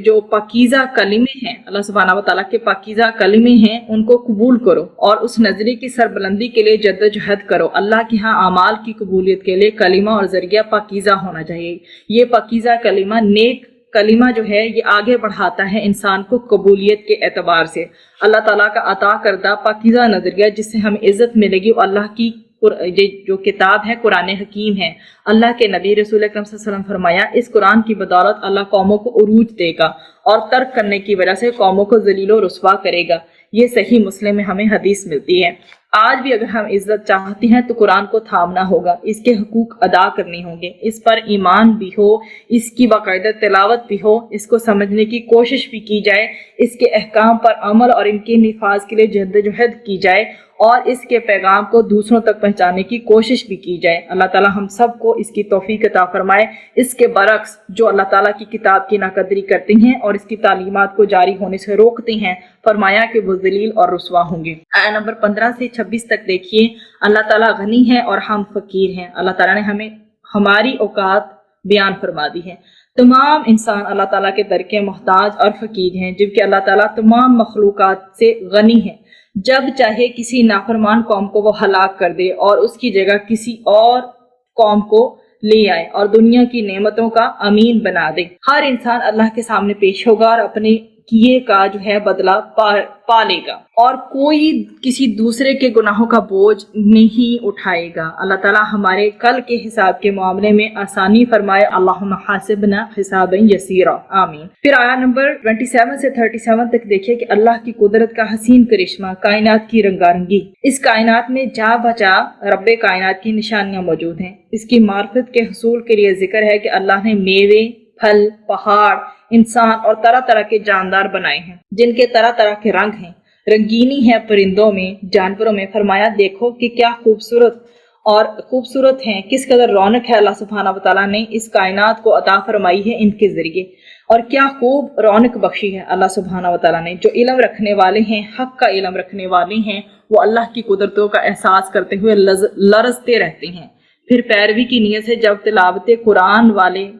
[SPEAKER 1] جو پاکیزہ کلمے ہیں، اللہ سبحانہ و تعالیٰ کے پاکیزہ کلمے ہیں، ان کو قبول کرو اور اس نظریے کی سربلندی کے لیے جدوجہد کرو۔ اللہ کے ہاں اعمال کی قبولیت کے لیے کلمہ اور ذریعہ پاکیزہ ہونا چاہیے۔ یہ پاکیزہ کلمہ، نیک کلمہ جو ہے، یہ آگے بڑھاتا ہے انسان کو قبولیت کے اعتبار سے۔ اللہ تعالیٰ کا عطا کردہ پاکیزہ نظریہ جس سے ہمیں عزت ملے گی وہ اللہ کی یہ جو کتاب ہے قرآن حکیم ہے، اللہ کے نبی رسول اکرم صلی اللہ علیہ وسلم فرمایا اس قرآن کی بدولت اللہ قوموں کو عروج دے گا اور ترک کرنے کی وجہ سے قوموں کو ذلیل و رسوا کرے گا۔ یہ صحیح مسلم میں ہمیں حدیث ملتی ہے۔ آج بھی اگر ہم عزت چاہتے ہیں تو قرآن کو تھامنا ہوگا، اس کے حقوق ادا کرنے ہوں گے، اس پر ایمان بھی ہو، اس کی باقاعدہ تلاوت بھی ہو، اس کو سمجھنے کی کوشش بھی کی جائے، اس کے احکام پر عمل اور ان کے نفاذ کے لیے جدوجہد کی جائے اور اس کے پیغام کو دوسروں تک پہنچانے کی کوشش بھی کی جائے۔ اللہ تعالی ہم سب کو اس کی توفیق عطا فرمائے۔ اس کے برعکس جو اللہ تعالیٰ کی کتاب کی ناقدری کرتے ہیں اور اس کی تعلیمات کو جاری ہونے سے روکتے ہیں، فرمایا کہ وہ ذلیل اور رسوا ہوں گے۔ آیت نمبر 15 سے 26 تک دیکھیے، اللہ تعالیٰ غنی ہے اور ہم فقیر ہیں۔ اللہ تعالیٰ نے ہمیں ہماری اوقات بیان فرما دی ہے۔ تمام انسان اللہ تعالیٰ کے در کے محتاج اور فقیر ہیں، جبکہ اللہ تعالیٰ تمام مخلوقات سے غنی ہے۔ جب چاہے کسی نافرمان قوم کو وہ ہلاک کر دے اور اس کی جگہ کسی اور قوم کو لے آئے اور دنیا کی نعمتوں کا امین بنا دے۔ ہر انسان اللہ کے سامنے پیش ہوگا اور اپنے کیے کا جو ہے بدلہ پا لے گا اور کوئی کسی دوسرے کے گناہوں کا بوجھ نہیں اٹھائے گا۔ اللہ تعالیٰ ہمارے کل کے حساب کے معاملے میں آسانی فرمائے۔ اللہم حاسبنا حسابا یسیرا، آمین۔ پھر آیت نمبر 27 سے 37 تک دیکھیے کہ اللہ کی قدرت کا حسین کرشمہ، کائنات کی رنگا رنگی۔ اس کائنات میں جا بچا رب کائنات کی نشانیاں موجود ہیں۔ اس کی معرفت کے حصول کے لیے ذکر ہے کہ اللہ نے میوے، پھل، پہاڑ، انسان اور طرح طرح کے جاندار بنائے ہیں جن کے طرح طرح کے رنگ ہیں، رنگینی ہے پرندوں میں، جانوروں میں۔ فرمایا دیکھو کہ کیا خوبصورت ہیں، کس قدر رونق ہے اللہ سبحانہ وتعالیٰ نے اس کائنات کو عطا فرمائی ہے ان کے ذریعے، اور کیا خوب رونق بخشی ہے اللہ سبحانہ وتعالیٰ نے۔ جو علم رکھنے والے ہیں، حق کا علم رکھنے والے ہیں، وہ اللہ کی قدرتوں کا احساس کرتے ہوئے لرزتے رہتے ہیں۔ پھر پیروی کی نیت سے جب تلاوت قرآن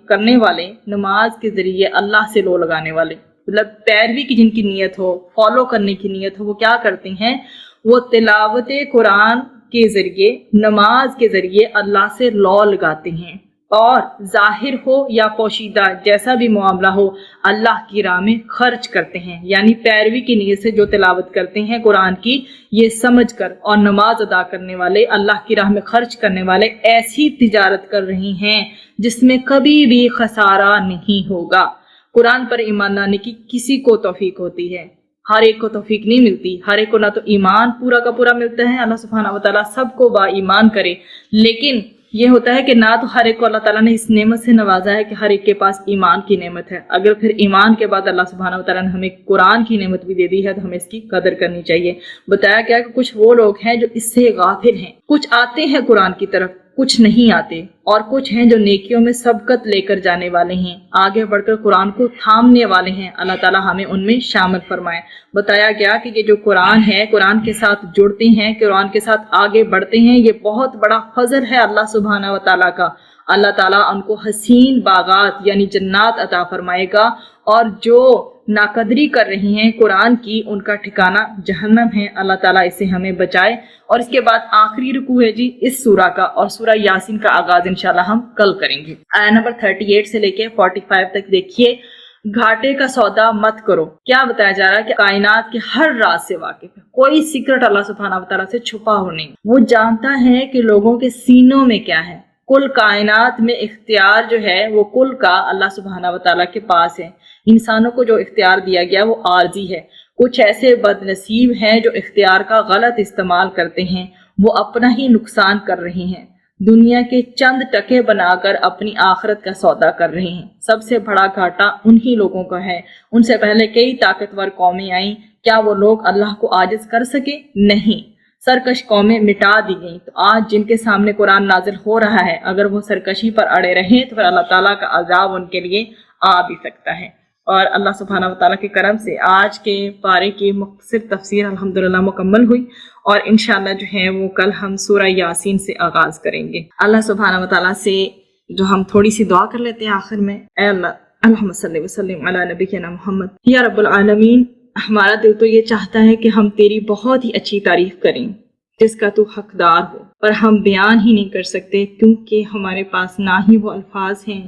[SPEAKER 1] کرنے والے، نماز کے ذریعے اللہ سے لو لگانے والے، مطلب پیروی کی جن کی نیت ہو، فالو کرنے کی نیت ہو، وہ کیا کرتے ہیں؟ وہ تلاوت قرآن کے ذریعے، نماز کے ذریعے اللہ سے لو لگاتے ہیں، اور ظاہر ہو یا پوشیدہ جیسا بھی معاملہ ہو اللہ کی راہ میں خرچ کرتے ہیں۔ یعنی پیروی کی نیت سے جو تلاوت کرتے ہیں قرآن کی، یہ سمجھ کر، اور نماز ادا کرنے والے، اللہ کی راہ میں خرچ کرنے والے ایسی تجارت کر رہی ہیں جس میں کبھی بھی خسارہ نہیں ہوگا۔ قرآن پر ایمان لانے کی کسی کو توفیق ہوتی ہے، ہر ایک کو توفیق نہیں ملتی۔ ہر ایک کو نہ تو ایمان پورا کا پورا ملتا ہے، اللہ سبحانہ وتعالیٰ سب کو با ایمان کرے، لیکن یہ ہوتا ہے کہ نہ تو ہر ایک کو اللہ تعالیٰ نے اس نعمت سے نوازا ہے کہ ہر ایک کے پاس ایمان کی نعمت ہے۔ اگر پھر ایمان کے بعد اللہ سبحانہ وتعالیٰ نے ہمیں قرآن کی نعمت بھی دے دی ہے تو ہمیں اس کی قدر کرنی چاہیے۔ بتایا گیا کہ کچھ وہ لوگ ہیں جو اس سے غافل ہیں، کچھ آتے ہیں قرآن کی طرف، کچھ نہیں آتے، اور کچھ ہیں جو نیکیوں میں سبقت لے کر جانے والے ہیں، آگے بڑھ کر قرآن کو تھامنے والے ہیں۔ اللہ تعالیٰ ہمیں ان میں شامل فرمائے۔ بتایا گیا کہ یہ جو قرآن ہے، قرآن کے ساتھ جڑتے ہیں، قرآن کے ساتھ آگے بڑھتے ہیں، یہ بہت بڑا فضل ہے اللہ سبحانہ وتعالیٰ کا۔ اللہ تعالیٰ ان کو حسین باغات یعنی جنات عطا فرمائے گا، اور جو ناقدری کر رہی ہیں قرآن کی، ان کا ٹھکانہ جہنم ہے۔ اللہ تعالیٰ اس سے ہمیں بچائے۔ اور اس کے بعد آخری رکوع ہے جی اس سورہ کا، اور سورہ یاسین کا آغاز انشاءاللہ ہم کل کریں گے۔ آیت نمبر 38 سے لے کے 45 تک دیکھیے، گھاٹے کا سودا مت کرو۔ کیا بتایا جا رہا ہے کہ کائنات کے ہر راز سے واقف ہے، کوئی سیکرٹ اللہ سبحانہ وتعالیٰ سے چھپا ہو نہیں۔ وہ جانتا ہے کہ لوگوں کے سینوں میں کیا ہے۔ کل کائنات میں اختیار جو ہے وہ کل کا اللہ سبحانہ وتعالیٰ کے پاس ہے۔ انسانوں کو جو اختیار دیا گیا وہ عارضی ہے۔ کچھ ایسے بد نصیب ہیں جو اختیار کا غلط استعمال کرتے ہیں، وہ اپنا ہی نقصان کر رہے ہیں، دنیا کے چند ٹکے بنا کر اپنی آخرت کا سودا کر رہے ہیں۔ سب سے بڑا گھاٹا انہی لوگوں کا ہے۔ ان سے پہلے کئی طاقتور قومیں آئیں، کیا وہ لوگ اللہ کو عاجز کر سکے؟ نہیں۔ سرکش قومیں مٹا دی گئیں، تو آج جن کے سامنے قرآن نازل ہو رہا ہے، اگر وہ سرکشی پر اڑے رہیں تو پھر اللہ تعالیٰ کا عذاب ان کے لیے آ بھی سکتا ہے۔ اور اللہ سبحانہ وتعالیٰ کے کرم سے آج کے پارے کی مختصر تفسیر الحمدللہ مکمل ہوئی، اور انشاءاللہ جو ہے وہ کل ہم سورہ یاسین سے آغاز کریں گے۔ اللہ سبحانہ وتعالیٰ سے جو ہم تھوڑی سی دعا کر لیتے ہیں آخر میں، اے اللہ اللہم صلی وسلم علی نبینا محمد۔ یا رب العالمین، ہمارا دل تو یہ چاہتا ہے کہ ہم تیری بہت ہی اچھی تعریف کریں جس کا تو حقدار ہو، پر ہم بیان ہی نہیں کر سکتے کیونکہ ہمارے پاس نہ ہی وہ الفاظ ہیں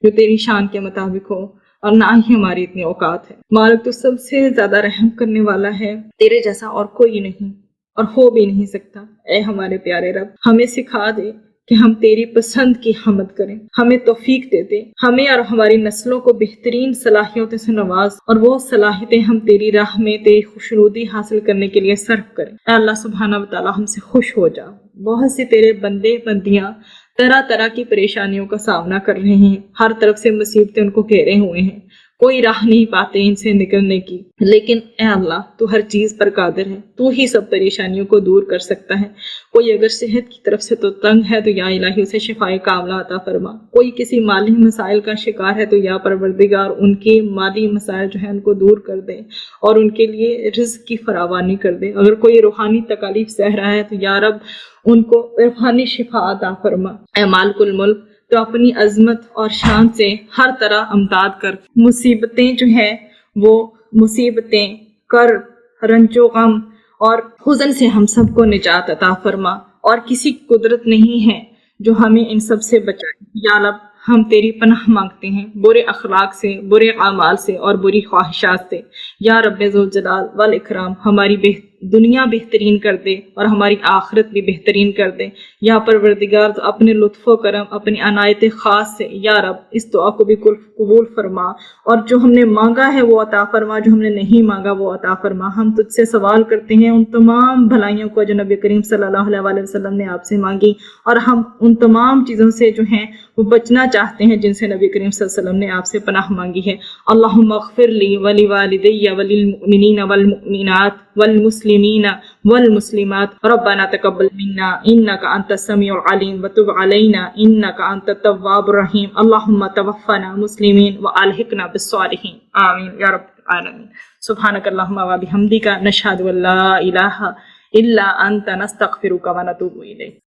[SPEAKER 1] جو تیری شان کے مطابق ہو، اور نہ ہی ہماری اتنی اوقات ہے۔ مالک تو سب سے زیادہ رحم کرنے والا ہے، تیرے جیسا اور کوئی نہیں۔ اور ہو بھی نہیں سکتا۔ اے ہمارے پیارے رب، ہمیں سکھا دے کہ ہم تیری پسند کی حمد کریں، ہمیں توفیق دے دے، ہمیں اور ہماری نسلوں کو بہترین صلاحیتوں سے نواز، اور وہ صلاحیتیں ہم تیری راہ میں تیری خوشنودی حاصل کرنے کے لیے صرف کریں۔ اے اللہ سبحانہ و تعالی ہم سے خوش ہو جا۔ بہت سی تیرے بندے بندیاں طرح طرح کی پریشانیوں کا سامنا کر رہے ہیں، ہر طرف سے مصیبتیں ان کو گھیرے ہوئے ہیں، کوئی راہ نہیں پاتے ان سے نکلنے کی، لیکن اے اللہ تو ہر چیز پر قادر ہے، تو ہی سب پریشانیوں کو دور کر سکتا ہے۔ کوئی اگر صحت کی طرف سے تو تنگ ہے تو یا الہی اسے شفائے کاملہ عطا فرما، کوئی کسی مالی مسائل کا شکار ہے تو یا پروردگار ان کے مالی مسائل جو ہیں ان کو دور کر دے اور ان کے لیے رزق کی فراوانی کر دے، اگر کوئی روحانی تکالیف سہ رہا ہے تو یا رب ان کو روحانی شفا عطا فرما۔ اے مالک الملک تو اپنی عظمت اور شان سے ہر طرح امداد کر، مصیبتیں جو ہیں وہ مصیبتیں، کرب، رنج و غم اور حزن سے ہم سب کو نجات عطا فرما، اور کسی کی قدرت نہیں ہے جو ہمیں ان سب سے بچائے۔ یا رب ہم تیری پناہ مانگتے ہیں برے اخلاق سے، برے اعمال سے اور بری خواہشات سے۔ یا رب ذوالجلال والاکرام ہماری دنیا بہترین کر دے اور ہماری آخرت بھی بہترین کر دے۔ یا پروردگار تو اپنے لطف و کرم، اپنی عنایت خاص سے یا رب اس دعا کو بھی قبول فرما، اور جو ہم نے مانگا ہے وہ عطا فرما، جو ہم نے نہیں مانگا وہ عطا فرما۔ ہم تجھ سے سوال کرتے ہیں ان تمام بھلائیوں کو جو نبی کریم صلی اللہ علیہ وآلہ وسلم نے آپ سے مانگی، اور ہم ان تمام چیزوں سے جو ہیں وہ بچنا چاہتے ہیں جن سے نبی کریم صلی اللہ علیہ وسلم نے آپ سے پناہ مانگی ہے۔ اللہم اغفر لی ولوالدی وللمؤمنین والمؤمنات والمسلمین والمسلمات ربنا تقبل منا انک انت السمیع العلیم وتب علینا انک انت التواب الرحیم اللہم توفنا مسلمین والحقنا بالصالحین آمین یا رب العالمین۔ سبحانک اللہم وبحمدک نشہد ان لا الہ الا انت نستغفرک ونتوب الیک۔